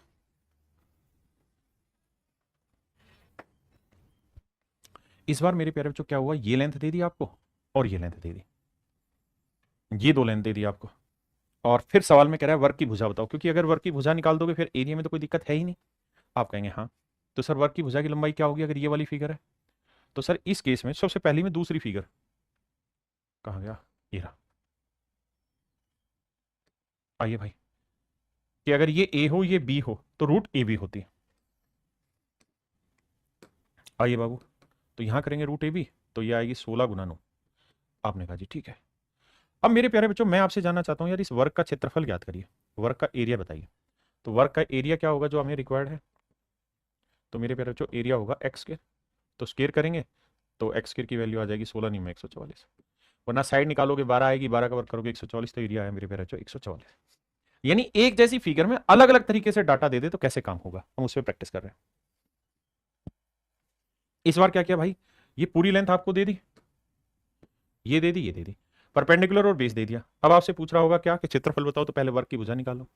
इस बार मेरे प्यारे बच्चों क्या हुआ, ये लेंथ दे दी आपको और ये लेंथ दे दी, ये दो लेंथ दे दी आपको, और फिर सवाल में कह रहा है वर्क की भुजा बताओ, क्योंकि अगर वर्क की भुजा निकाल दोगे फिर एरिया में तो कोई दिक्कत है ही नहीं। आप कहेंगे हाँ, तो सर वर्क की भुजा की लंबाई क्या होगी अगर ये वाली फिगर है? तो सर इस केस में सबसे पहली में दूसरी फिगर कहाँ गया, ये रहा। आइए भाई, कि अगर ये ए हो ये बी हो तो रूट ए बी होती है। आइए बाबू, तो यहां करेंगे रूट ए बी, तो ये आएगी 16 × 9। आपने कहा जी ठीक है। अब मेरे प्यारे बच्चों मैं आपसे जानना चाहता हूं यार, इस वर्ग का क्षेत्रफल ज्ञात करिए, वर्ग का एरिया बताइए। तो वर्ग का एरिया क्या होगा जो हमें रिक्वायर्ड है? तो मेरे प्यारे बच्चों एरिया होगा एक्स स्क्वायर, तो स्क्वायर करेंगे तो एक्स स्क्वायर की वैल्यू आ जाएगी 16 नहीं में 144, वरना साइड निकालोगे 12 आएगी, 12 का वर्ग करोगे 144, तो एरिया है मेरे प्यारे बच्चों 144। यानी एक जैसी फिगर में अलग अलग तरीके से डाटा दे दे तो कैसे काम होगा, हम उस पर प्रैक्टिस कर रहे हैं। इस बार क्या किया भाई, ये पूरी लेंथ आपको दे दी, ये दे दी, ये दे दी, परपेंडिकुलर और बेस दे दिया। अब आपसे पूछ रहा होगा क्या कि क्षेत्रफल बताओ, तो पहले वर्ग की भुजा निकालो।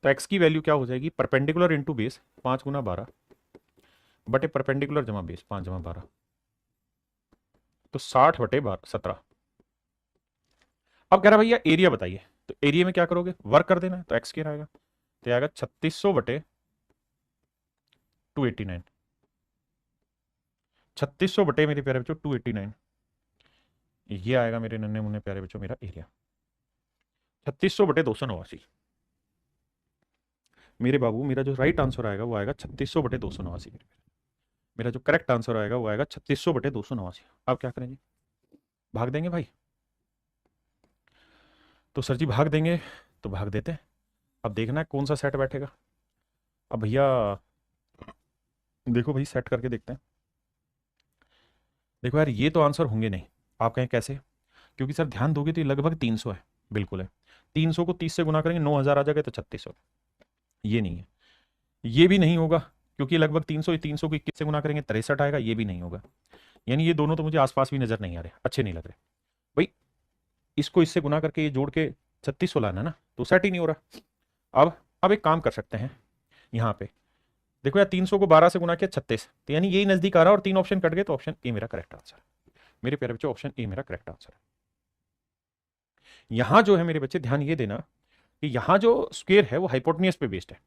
तो एक्स की वैल्यू क्या हो जाएगी, परपेंडिकुलर इंटू बेस 5 × 12 बटे परपेंडिकुलर जमा बेस 5 × 12, तो 60 बटे 17। अब कह रहा भैया एरिया बताइए, तो एरिया में क्या करोगे, वर्क कर देना है, तो एक्स क्या आएगा, तो आएगा 3600 बटे 289, 3600 बटे मेरे प्यारे बच्चों 289, ये आएगा मेरे नन्हे मुन्ने प्यारे बच्चों मेरा एरिया 3600 बटे 289। मेरे बाबू मेरा जो राइट आंसर आएगा वो आएगा 3600 बटे 289। मेरा जो करेक्ट आंसर आएगा वो आएगा 3600 बटे 289। अब क्या करें जी, भाग देंगे भाई? तो सर जी भाग देंगे, तो भाग देते हैं। अब देखना है कौन सा सेट बैठेगा। अब भैया देखो भाई सेट करके देखते हैं। देखो यार ये तो आंसर होंगे नहीं। आप कहें कैसे? क्योंकि सर ध्यान दोगे तो ये लगभग 300 है, बिल्कुल है। 300 को 30 से गुना करेंगे 9000 आ जाएगा, तो 3600। ये नहीं है, ये भी नहीं होगा, क्योंकि लगभग 300, 300 को 21 से गुना करेंगे 63 आएगा, ये भी नहीं होगा। यानी ये दोनों तो मुझे आसपास भी नजर नहीं आ रहे, अच्छे नहीं लग रहे भाई। इसको इससे गुना करके ये जोड़ के 3600 लाना ना, तो सेट ही नहीं हो रहा। अब एक काम कर सकते हैं, यहाँ पे देखो यार 300 को 12 से गुना किया 36, तो यानी यही नजदीक आ रहा है, और 3 ऑप्शन कट गए, तो ऑप्शन ए मेरा करेक्ट आंसर है। मेरे प्यारे बच्चों ऑप्शन ए मेरा करेक्ट आंसर है। यहां जो है मेरे बच्चे ध्यान ये देना कि यहां जो स्क्वायर है वो हाइपोटेन्यूज पे बेस्ड है।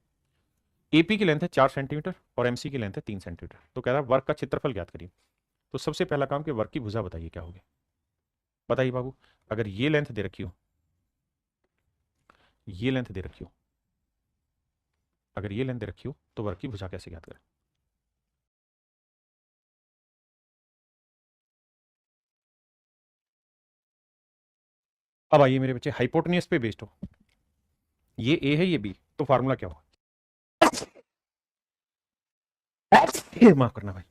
एपी की लेंथ है 4 सेंटीमीटर और एमसी की लेंथ है 3 सेंटीमीटर। तो कह रहा है वर्ग का क्षेत्रफल ज्ञात करिए। तो सबसे पहला काम कि वर्ग की भुजा बताइए क्या होगी। बताइए बाबू, अगर ये लेंथ दे रखी हो, ये लेंथ दे रखी हो, अगर ये लेंथ दे रखी हो, तो वर्ग की भुजा कैसे ज्ञात करें? अब आइए मेरे बच्चे, हाइपोटेन्यूज पे बेस्ड हो, ये ए है ये बी, तो फार्मूला क्या होगा? माफ करना भाई।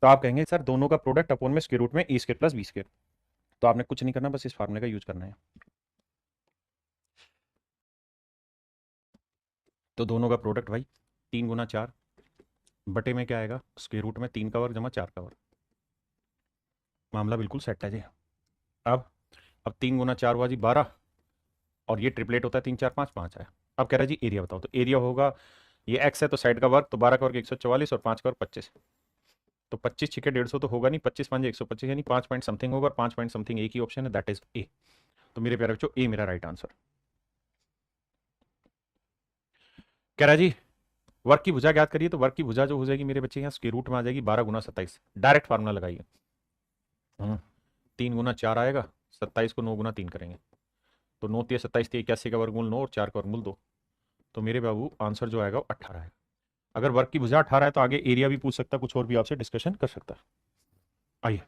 तो आप कहेंगे सर दोनों का प्रोडक्ट अपॉन में स्क्वायर रूट में ए स्क्वायर प्लस बी स्क्वायर। तो आपने कुछ नहीं करना, बस इस फार्मूले का यूज करना है। तो दोनों का प्रोडक्ट भाई 3 × 4 बटे में क्या आएगा, स्क्वायर रूट में 3 का वर्ग जमा 4 का वर्ग। मामला बिल्कुल सेट है जी। अब 3 × 4 हुआ जी 12, और ये ट्रिपलेट होता है 3 4 5 5 है। अब कह रहा है जी एरिया बताओ, तो एरिया होगा, ये एक्स है तो साइड का वर्ग, तो 12 का वर्ग 144 और 5 का वर्ग 25, तो 25 छिके 150 तो होगा नहीं, 25 5 125, यानी 5 पॉइंट समथिंग होगा, और 5 पॉइंट समथिंग एक ही ऑप्शन है, दैट इज ए। तो मेरे प्यारे बच्चों ए मेरा राइट आंसर। कह रहा है जी वर्ग की भुजा ज्ञात करिए, तो वर्ग की भुजा जो हो जाएगी मेरे बच्चे यहाँ स्क्वायर रूट में आ जाएगी 12 × 27। डायरेक्ट फार्मूला लगाइए। 3 × 4 आएगा, 27 को 9 × 3 करेंगे, तो 9 × 27 81 का वर्गमूल 9 और 4 का वर्गमूल 2। तो मेरे बाबू आंसर जो आएगा वो 18 है। अगर वर्ग की भुजा 18 है तो आगे एरिया भी पूछ सकता, कुछ और भी आपसे डिस्कशन कर सकता। आइए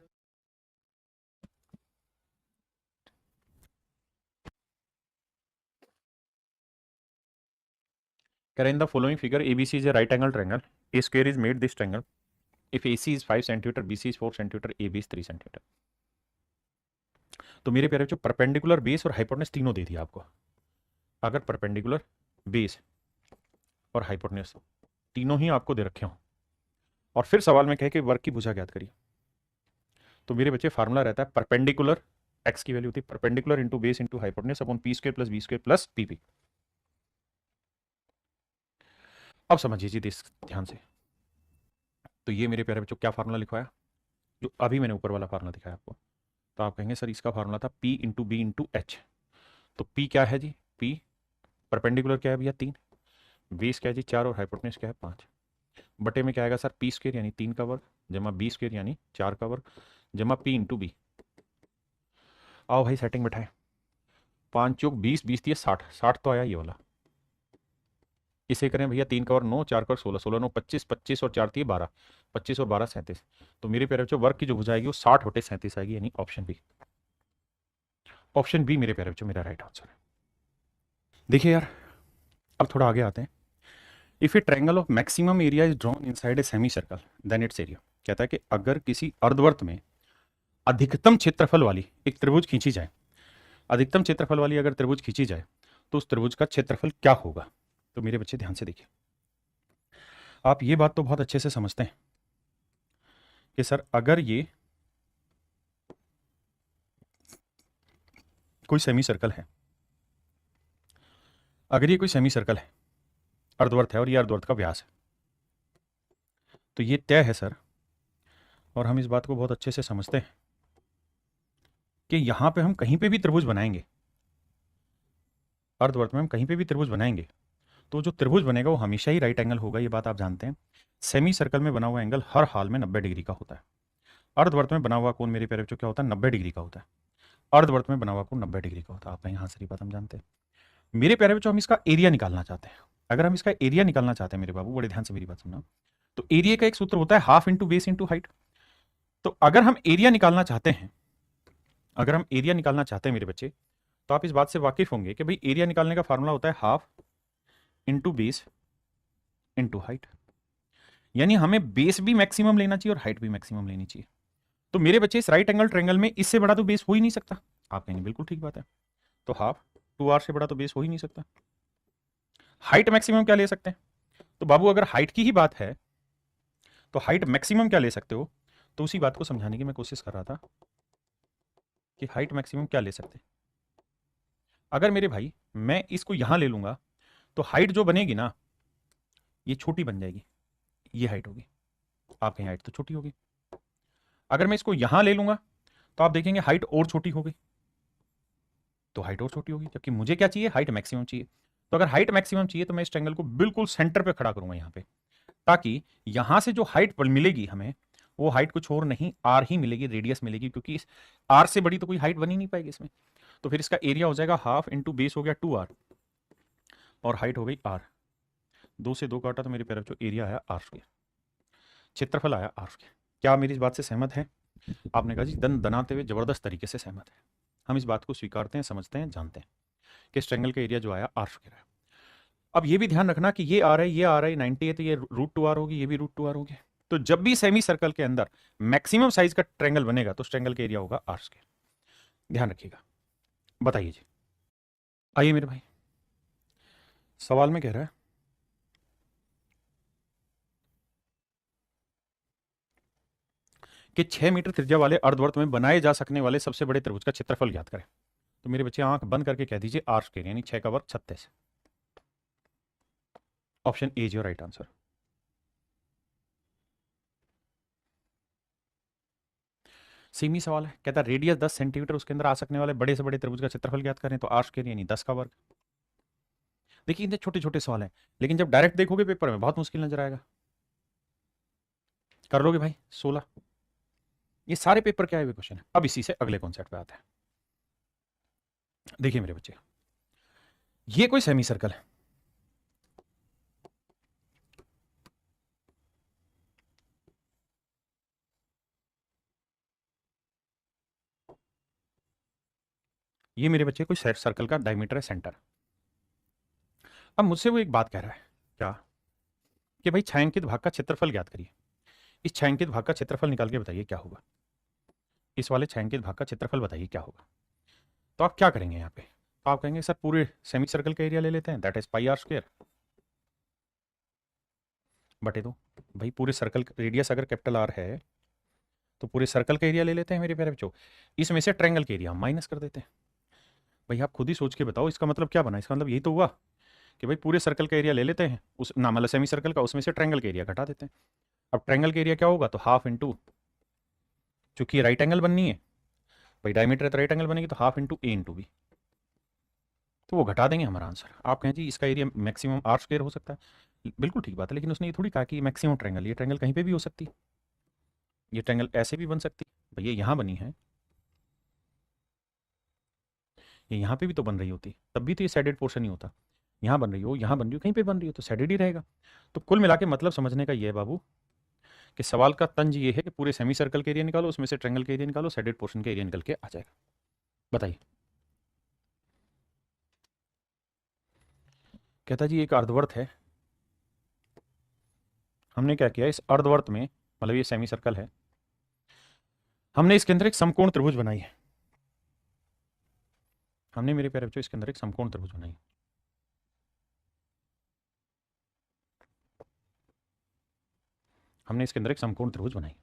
कह रहे in the following figure ABC is a right angle triangle, A square is made this triangle if AC is 5 centimetre, BC is 4 centimetre, AB is 3 centimetre. तो मेरे प्यारे बच्चों परपेंडिकुलर बेस और हाइपोटेन्यूज तीनों दे दिया आपको। अगर परपेंडिकुलर बेस और हाइपोटेन्यूज तीनों ही आपको दे रखे हों, और फिर सवाल में कहे कि वर्ग की भुजा ज्ञात करिए, तो मेरे बच्चे फार्मूला रहता है परपेंडिकुलर, एक्स की वैल्यू होती है perpendicular into base into hypotenuse upon P square plus B square plus P P. अब समझिए जी ध्यान से, तो ये मेरे प्यारे बच्चों क्या फार्मूला लिखवाया, जो अभी मैंने ऊपर वाला फार्मूला दिखाया आपको। तो आप कहेंगे सर इसका फार्मूला था P into B into H. तो P क्या है जी, P परपेंडिकुलर क्या है भैया 3, बेस क्या है जी 4 और हाइपोटेन्यूज क्या है 5, बटे में क्या आएगा सर पी स्क्वायर यानी 3 का वर्ग जमा बी स्क्वायर यानी 4 का वर्ग जमा पी इंटू बी। आओ भाई सेटिंग बैठाए, 5 चौक 20, 20 दिए 60, 60 तो आया ये वाला। इसे करें भैया 3 का वर्ग 9, 4 का वर्ग 16, 16 9 25, 25 और 4 दिए 12, 25 और 12 37। तो मेरे प्यारे बच्चों वर्ग की जो भुजा आएगी वो 60 बटे 37 आएगी, यानी ऑप्शन बी। ऑप्शन बी मेरे प्यारे बच्चों मेरा राइट आंसर है। देखिए यार अब थोड़ा आगे आते हैं। If a triangle of maximum area is drawn inside a semicircle then its area. कहता है कि अगर किसी अर्धवर्त में अधिकतम क्षेत्रफल वाली एक त्रिभुज खींची जाए, अधिकतम क्षेत्रफल वाली अगर त्रिभुज खींची जाए तो उस त्रिभुज का क्षेत्रफल क्या होगा। तो मेरे बच्चे ध्यान से देखिए, आप ये बात तो बहुत अच्छे से समझते हैं कि सर अगर ये कोई सेमी सर्कल है, अगर ये कोई सेमी सर्कल है, अर्धवर्त है और ये अर्धवर्त का व्यास है, तो ये तय है सर, और हम इस बात को बहुत अच्छे से समझते हैं कि यहां पे हम कहीं पे भी त्रिभुज बनाएंगे, अर्धवर्त में हम कहीं पे भी त्रिभुज बनाएंगे तो जो त्रिभुज बनेगा वो हमेशा ही राइट एंगल होगा। ये बात आप जानते हैं। सेमी सर्कल में बना हुआ एंगल हर हाल में 90 डिग्री का होता है। अर्धवर्त में बना हुआ कोण मेरे प्यारे बच्चों क्या होता है 90 डिग्री का होता है। अर्धवर्त में बना हुआ कोण 90 डिग्री का होता है। आप यहाँ सारी बात हम जानते हैं। मेरे प्यारे बच्चों हम इसका एरिया निकालना चाहते हैं। अगर हम इसका एरिया निकालना चाहते हैं मेरे बाबू, बड़े ध्यान से मेरी बात सुनना, तो एरिया का एक सूत्र होता है half into base into height. तो अगर हम एरिया निकालना चाहते हैं, अगर हम एरिया निकालना चाहते हैं मेरे बच्चे, तो आप इस बात से वाकिफ होंगे कि भाई एरिया निकालने का फार्मूला होता है half into base into height. यानी हमें बेस भी मैक्सिमम लेना चाहिए और हाइट भी मैक्सिमम लेनी चाहिए। तो मेरे बच्चे इस राइट एंगल ट्रायंगल में इससे बड़ा तो बेस हो ही नहीं सकता। आप कहेंगे बिल्कुल ठीक बात है, तो हाफ 2r से बड़ा तो बेस हो ही नहीं सकता। हाइट मैक्सिमम क्या ले सकते हैं? तो बाबू अगर हाइट की ही बात है तो हाइट मैक्सिमम क्या ले सकते हो? तो उसी बात को समझाने की मैं कोशिश कर रहा था कि हाइट मैक्सिमम क्या ले सकते हैं। अगर मेरे भाई मैं इसको यहां ले लूंगा तो हाइट जो बनेगी ना ये छोटी बन जाएगी, ये हाइट होगी। आप कहें हाइट तो छोटी होगी। अगर मैं इसको यहां ले लूंगा तो आप देखेंगे हाइट और छोटी हो गई, तो हाइट और छोटी होगी, जबकि मुझे क्या चाहिए हाइट मैक्सिमम चाहिए। तो अगर हाइट मैक्सिमम चाहिए तो मैं इस ट्रायंगल को बिल्कुल सेंटर पे खड़ा करूंगा यहां पे, ताकि यहां से जो हाइट मिलेगी हमें वो हाइट कुछ और नहीं आर ही मिलेगी, रेडियस मिलेगी, क्योंकि इस आर से बड़ी तो कोई हाइट बन ही नहीं पाएगी इसमें। तो फिर इसका एरिया हो जाएगा हाफ इंटू बेस हो गया 2r और हाइट हो गई r। 2 से 2 काटा तो मेरे प्यारे बच्चों एरिया आया r स्क्वायर, क्षेत्रफल आया r स्क्वायर। क्या आप मेरी इस बात से सहमत हैं? आपने कहा जी दन दनाते हुए जबरदस्त तरीके से सहमत है। हम इस बात को स्वीकारते हैं, समझते हैं, जानते हैं कि इस ट्रायंगल का एरिया जो आया r स्क्वायर है। अब ये भी ध्यान रखना कि ये आ रहा है, ये आ रहा है 90 है तो ये √2r होगी, ये भी √2r होगी। तो जब भी सेमी सर्कल के अंदर मैक्सिमम साइज का ट्रायंगल बनेगा तो उस ट्रायंगल का एरिया होगा r स्क्वायर। ध्यान रखिएगा। बताइए जी, आइए मेरे भाई, सवाल में कह रहा है कि 6 मीटर त्रिज्या वाले अर्धवर्त में बनाए जा सकने वाले सबसे बड़े त्रिभुज का क्षेत्रफल ज्ञात करें। तो मेरे बच्चे आंख बंद करके कह दीजिए r स्क्वायर, यानी 6 का वर्ग 36। Option A is your right answer. Semi सवाल है, कहता है रेडियस 10 सेंटीमीटर, उसके अंदर आ सकने वाले बड़े से बड़े त्रिभुज का क्षेत्रफल ज्ञात करें। तो r स्क्वायर यानी 10 का वर्ग। देखिए इतने छोटे छोटे सवाल हैं, लेकिन जब डायरेक्ट देखोगे पेपर में बहुत मुश्किल नजर आएगा। कर लोगे भाई 16। ये सारे पेपर के आए हुए क्वेश्चन है। अब इसी से अगले कॉन्सेप्ट पे आते हैं। देखिए मेरे बच्चे, ये कोई सेमी सर्कल है, ये मेरे बच्चे कोई सर्कल का डायमीटर है सेंटर। अब मुझसे वो एक बात कह रहा है, क्या कि भाई छायांकित भाग का क्षेत्रफल ज्ञात करिए। इस छायांकित भाग का क्षेत्रफल निकाल के बताइए क्या होगा। इस वाले छायांकित भाग का क्षेत्रफल बताइए क्या होगा। तो आप क्या करेंगे यहाँ पे? तो आप कहेंगे सर पूरे सेमी सर्कल का एरिया ले लेते हैं, that is pi r square बटे 2। भाई पूरे सर्कल रेडियस अगर कैपिटल R है तो पूरे सर्कल का एरिया ले लेते हैं मेरे प्यारे बच्चों। इसमें से ट्रायंगल का एरिया हम माइनस कर देते हैं। भाई आप खुद ही सोच के बताओ इसका मतलब क्या बना। इसका मतलब यही तो हुआ कि भाई पूरे सर्कल का एरिया ले लेते हैं, उस ना मतलब सेमी सर्कल का, उसमें से ट्रायंगल का एरिया घटा देते हैं। अब ट्रायंगल का एरिया क्या होगा? तो हाफ इंटू, चूंकि राइट एंगल बननी है भाई, डायमीटर तो राइट एंगल बनेगी, तो हाफ इंटू ए इंटू बी। तो वो घटा देंगे हमारा आंसर। आप कहें जी इसका एरिया मैक्सिमम आर स्क्वायर हो सकता है, बिल्कुल ठीक बात है, लेकिन उसने ये थोड़ी कहा कि मैक्सिमम ट्रायंगल, ये ट्रायंगल कहीं पे भी हो सकती है, ये ट्रायंगल ऐसे भी बन सकती है, भैया यहाँ बनी है, ये यहाँ पे भी तो बन रही होती, तब भी तो ये साइडेड पोर्शन ही होता, यहाँ बन रही हो, यहाँ बन रही हो, कहीं पे बन रही हो तो साइडेड ही रहेगा। तो कुल मिला के मतलब समझने का ये है बाबू कि सवाल का तंज ये है कि पूरे सेमी सर्कल के एरिया निकालो, उसमें से ट्रायंगल के एरिया निकालो, साइडेड पोर्शन के एरिया निकल के आ जाएगा। बताइए। कहता जी एक अर्धवर्त है, हमने क्या किया इस अर्धवर्त में, मतलब ये सेमी सर्कल है, हमने इसके अंदर एक समकोण त्रिभुज बनाई है, हमने मेरे प्यारे बच्चों इसके अंदर एक समकोण त्रिभुज बनाई, हमने इसके अंदर एक समकोण त्रिभुज बनाई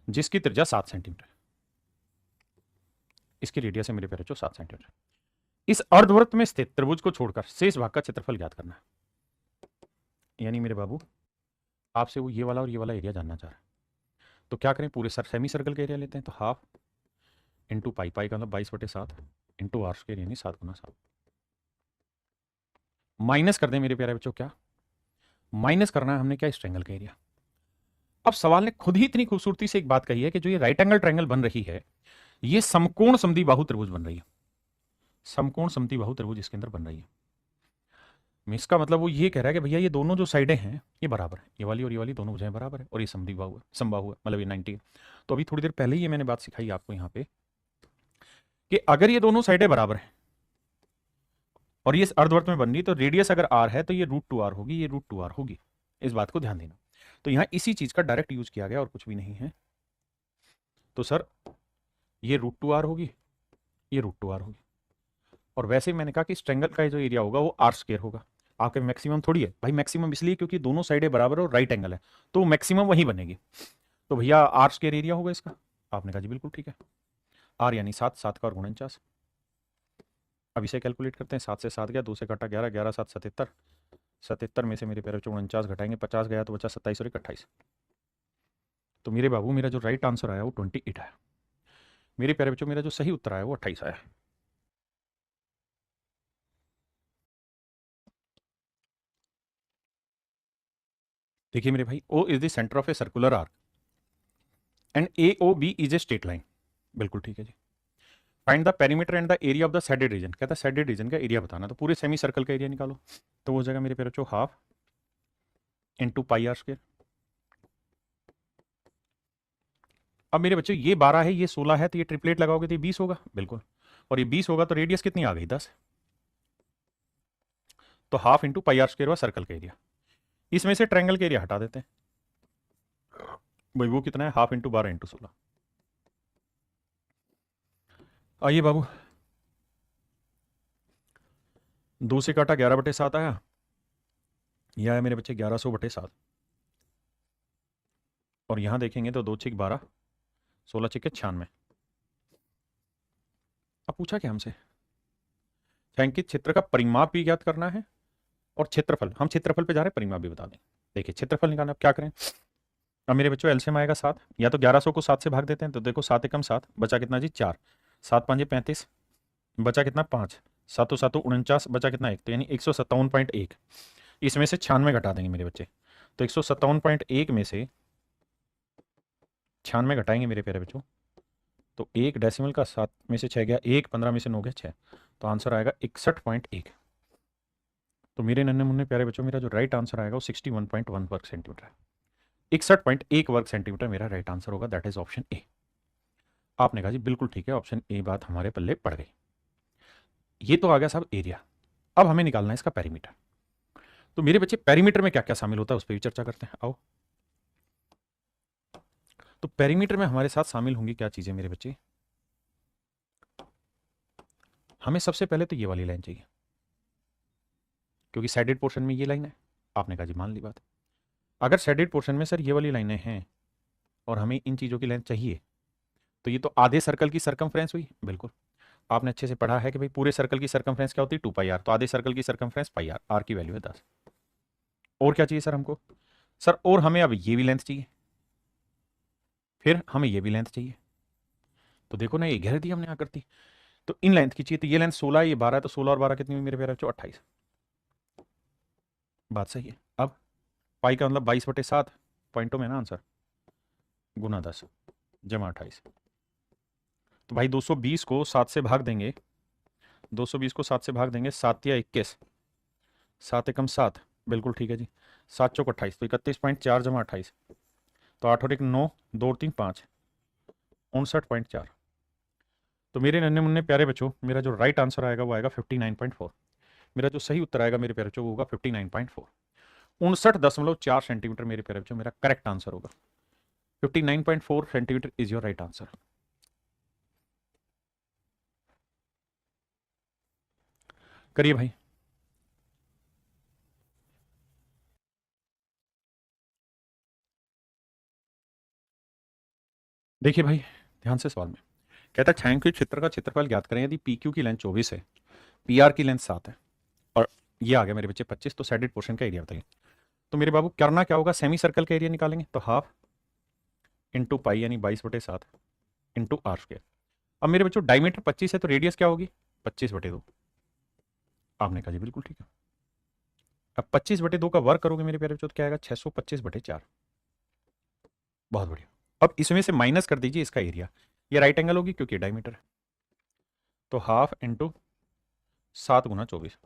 जिसकी त्रिज्या 7 सेंटीमीटर, इसकी रेडियस है मेरे प्यारे बच्चों 7 सेंटीमीटर। इस अर्धवृत्त में स्थित त्रिभुज को छोड़कर शेष भाग का क्षेत्रफल ज्ञात करना है। यानी मेरे बाबू आपसे वो ये वाला और ये वाला एरिया जानना चाह रहा है, तो क्या करें, पूरे सेमी सर्कल का एरिया लेते हैं, तो हाफ इंटू पाई, पाई का मतलब 22/7 इंटू आर स्क्वायर यानी 7 गुना 7, माइनस कर दें मेरे प्यारे बच्चों, क्या माइनस करना है हमने, क्या इस ट्रायंगल का एरिया। अब सवाल ने खुद ही इतनी खूबसूरती से एक बात कही है कि जो ये राइट एंगल ट्रायंगल बन रही है, ये समकोण समद्विबाहु त्रिभुज बन रही है, समकोण समद्विबाहु त्रिभुज इसके अंदर बन रही है। इसका मतलब वो ये कह रहा है कि भैया ये दोनों जो साइडें हैं ये बराबर है, ये वाली और ये वाली दोनों भुजाएं बराबर है, और ये समद्विबाहु है, समबाहु है, मतलब ये 90 है। तो अभी थोड़ी देर पहले ही ये मैंने बात सिखाई आपको यहाँ पे कि अगर ये दोनों साइडें बराबर हैं और ये अर्धवर्त में बन रही, तो रेडियस अगर आर है तो ये √2r होगी, ये √2r होगी, इस बात को ध्यान देना। तो यहाँ इसी चीज का डायरेक्ट यूज किया गया और कुछ भी नहीं है। तो सर ये √2r होगी, ये √2r होगी, और वैसे मैंने कहा कि इस ट्रायंगल का जो एरिया होगा वो आर स्क्वायर होगा। आपके मैक्सिमम थोड़ी है भाई, मैक्सिमम इसलिए क्योंकि दोनों साइडें बराबर और राइट एंगल है, तो मैक्सिमम वहीं बनेगी। तो भैया आर स्क्वायर एरिया होगा इसका। आपने कहा जी बिल्कुल ठीक है, आर यानी 7, 7 का और 49। अब इसे कैलकुलेट करते हैं, 7 से 7 गया, 2 से कटा 11, 11 7 77, 77 में से मेरे प्यारे बच्चों 49 घटाएंगे, 50 गया तो बचा 27 और 28। तो मेरे बाबू मेरा जो राइट आंसर आया वो 28 आया। मेरे प्यारे बच्चों मेरा जो सही उत्तर आया वो 28 आया। देखिए मेरे भाई, O is the centre of a circular arc and AOB is a straight line, बिल्कुल ठीक है जी। Find the perimeter and the area of the shaded region, कहता है शेडेड रीजन का एरिया बताना, तो पूरे सेमी सर्कल का एरिया निकालो, तो वो हो जाएगा मेरे प्यारे बच्चों half into pi r square. अब मेरे बच्चों ये 12 है, ये 16 है, तो ये ट्रिपलेट लगाओगे तो ये 20 होगा, बिल्कुल, और ये 20 होगा तो रेडियस कितनी आ गई 10, तो half into pi r square हुआ सर्कल का एरिया। इसमें से ट्रायंगल का एरिया हटा देते हैं, भाई वो कितना है, हाफ इंटू 12 इंटू 16। आइए बाबू, 2 से काटा 11/7 आया, यह आया मेरे बच्चे 1100/7, और यहां देखेंगे तो 2 6 12, 16 6 96। अब पूछा क्या हमसे, छायांकित क्षेत्र का परिमाप भी ज्ञात करना है और क्षेत्रफल, हम क्षेत्रफल पे जा रहे हैं, परिमाप भी बता दें। देखिए क्षेत्रफल निकालना, अब क्या करें, अब मेरे बच्चों एलसीएम आएगा 7, या तो 1100 को 7 से भाग देते हैं, तो देखो 7 एकम 7, बचा कितना जी 4, 7 5 35, बचा कितना 5, 7 7 49, बचा कितना 1, तो यानी 157.1। इसमें से 96 घटा देंगे मेरे बच्चे, तो 157.1 में से 96 घटाएंगे मेरे प्यारे बच्चों, तो 1 डेसिमल का 7 में से 6 गया 1, 15 में से 9 गया 6, तो आंसर आएगा 61.1। तो मेरे नन्हे मुन्ने प्यारे बच्चों मेरा जो राइट आंसर आएगा वो 61.1 वर्ग सेंटीमीटर है, 61.1 वर्ग सेंटीमीटर मेरा राइट आंसर होगा, दैट इज ऑप्शन ए। आपने कहा जी बिल्कुल ठीक है, ऑप्शन ए बात हमारे पल्ले पड़ गई। ये तो आ गया साहब एरिया, अब हमें निकालना है इसका पेरीमीटर। तो मेरे बच्चे पेरीमीटर में क्या क्या शामिल होता है उस पर भी चर्चा करते हैं, आओ। तो पेरीमीटर में हमारे साथ शामिल होंगी क्या चीजें मेरे बच्चे, हमें सबसे पहले तो ये वाली लाइन चाहिए, क्योंकि साइडेड पोर्शन में ये लाइन है। आपने कहा जी मान ली बात, अगर साइडेड पोर्शन में सर ये वाली लाइनें हैं और हमें इन चीज़ों की लेंथ चाहिए, तो ये तो आधे सर्कल की सरकमफ्रेंस हुई, बिल्कुल आपने अच्छे से पढ़ा है कि भाई पूरे सर्कल की सरकमफ्रेंस क्या होती है 2πr, तो आधे सर्कल की सरकमफ्रेंस πr, r की वैल्यू है 10। और क्या चाहिए सर हमको, सर और हमें अब ये भी लेंथ चाहिए, फिर हमें ये भी लेंथ चाहिए, तो देखो ना ये घेर दी हमने आकृति, तो इन लेंथ की चाहिए, तो ये लेंथ 16 है, ये 12 है, तो 16 और 12 कितनी हुई मेरे प्यारे बच्चों? 28। बात सही है। अब पाई का मतलब 22/7 पॉइंटों में ना आंसर, गुना 10 जमा 28। तो भाई 220 को 7 से भाग देंगे, 220 को 7 से भाग देंगे, 7 या 21, 7 एकम 7, बिल्कुल ठीक है जी। 7 चौक 28, तो 31.4 जमा 28, तो 8 और 1 9, 2 और 3 5, 59.4। तो मेरे नन्हे मुन्ने प्यारे बच्चों, मेरा जो राइट आंसर आएगा वो आएगा 59.4। मेरा जो सही उत्तर आएगा मेरे प्यारे बच्चों वो होगा 59.4। 59.4 सेंटीमीटर मेरे प्यारे बच्चों मेरा करेक्ट आंसर होगा। 59.4 centimetre is your right answer. करिए भाई। देखिए भाई ध्यान से सवाल में कहता है छायांकित क्षेत्र का क्षेत्रफल ज्ञात करें यदि पी क्यू की लेंथ 24 है, पी आर की लेंथ 7 है और ये आ गया मेरे बच्चे 25, तो साइडेड पोर्शन का एरिया बताइए। तो मेरे बाबू करना क्या होगा, सेमी सर्कल का एरिया निकालेंगे, तो हाफ इंटू पाई यानी 22/7 इंटू आर स्क्वायर। अब मेरे बच्चों डायमीटर 25 है तो रेडियस क्या होगी? 25/2। आपने कहा जी बिल्कुल ठीक है। अब 25/2 का वर्क करोगे मेरे प्यारे बच्चों तो क्या आएगा? 625/4। बहुत बढ़िया। अब इसमें से माइनस कर दीजिए इसका एरिया, ये राइट एंगल होगी क्योंकि डायमीटर है, तो हाफ इंटू 7 गुना 24।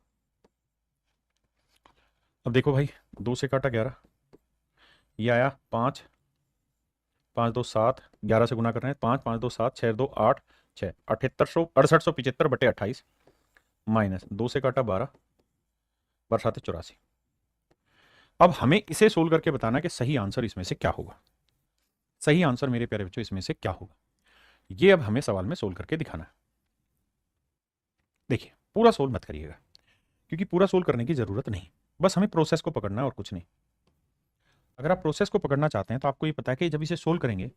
अब देखो भाई 2 से काटा 11, ये आया 5, 5 2 7, 11 से गुना कर रहे हैं, 5 5 2 7, 6 2 8, 6 6875 माइनस 2 से काटा 12, बरसात 84। अब हमें इसे सोल्व करके बताना कि सही आंसर इसमें से क्या होगा। सही आंसर मेरे प्यारे बच्चों इसमें से क्या होगा, ये अब हमें सवाल में सोल्व करके दिखाना है। देखिए पूरा सोल्व मत करिएगा क्योंकि पूरा सोल्व करने की जरूरत नहीं, बस हमें प्रोसेस को पकड़ना है और कुछ नहीं। अगर आप प्रोसेस को पकड़ना चाहते हैं तो आपको ये पता है कि जब इसे सोल्व करेंगे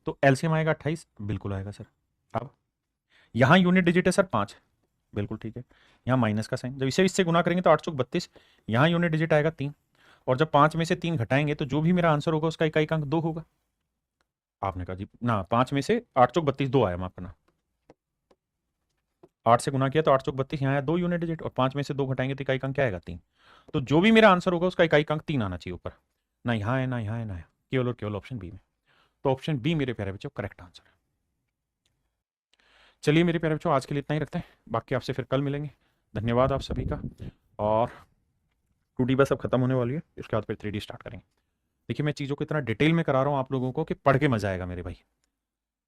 तो एलसीएम आएगा 28, बिल्कुल आएगा सर। अब यहाँ यूनिट डिजिट है सर 5, बिल्कुल ठीक है। यहाँ माइनस का साइन, जब इसे इससे गुना करेंगे तो 8 चौक 32, यहाँ यूनिट डिजिट आएगा 3, और जब 5 में से 3 घटाएंगे तो जो भी मेरा आंसर होगा उसका इकाई अंक 2 होगा। आपने कहा जी ना, 5 में से 8 चौक 32 2 आया, माफ करना, 8 से गुना किया तो 8 चौक 32, यहाँ आया 2 यूनिट डिजिट, और 5 में से 2 घटाएंगे तो इकाई अंक क्या आएगा? 3। तो जो भी मेरा आंसर होगा उसका इकाई अंक 3 आना चाहिए ऊपर, ना यहाँ है ना यहाँ है ना यहाँ, केवल और केवल ऑप्शन बी में। तो ऑप्शन बी मेरे प्यारे बच्चों करेक्ट आंसर है। चलिए मेरे प्यारे बच्चों आज के लिए इतना ही रखते हैं, बाकी आपसे फिर कल मिलेंगे। धन्यवाद आप सभी का। और 2D बस अब खत्म होने वाली है, इसके बाद फिर 3D स्टार्ट करेंगे। देखिए मैं चीज़ों को इतना डिटेल में करा रहा हूँ आप लोगों को कि पढ़ के मजा आएगा मेरे भाई।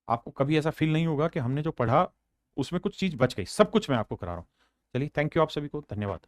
आपको कभी ऐसा फील नहीं होगा कि हमने जो पढ़ा उसमें कुछ चीज़ बच गई, सब कुछ मैं आपको करा रहा हूँ। चलिए थैंक यू आप सभी को, धन्यवाद।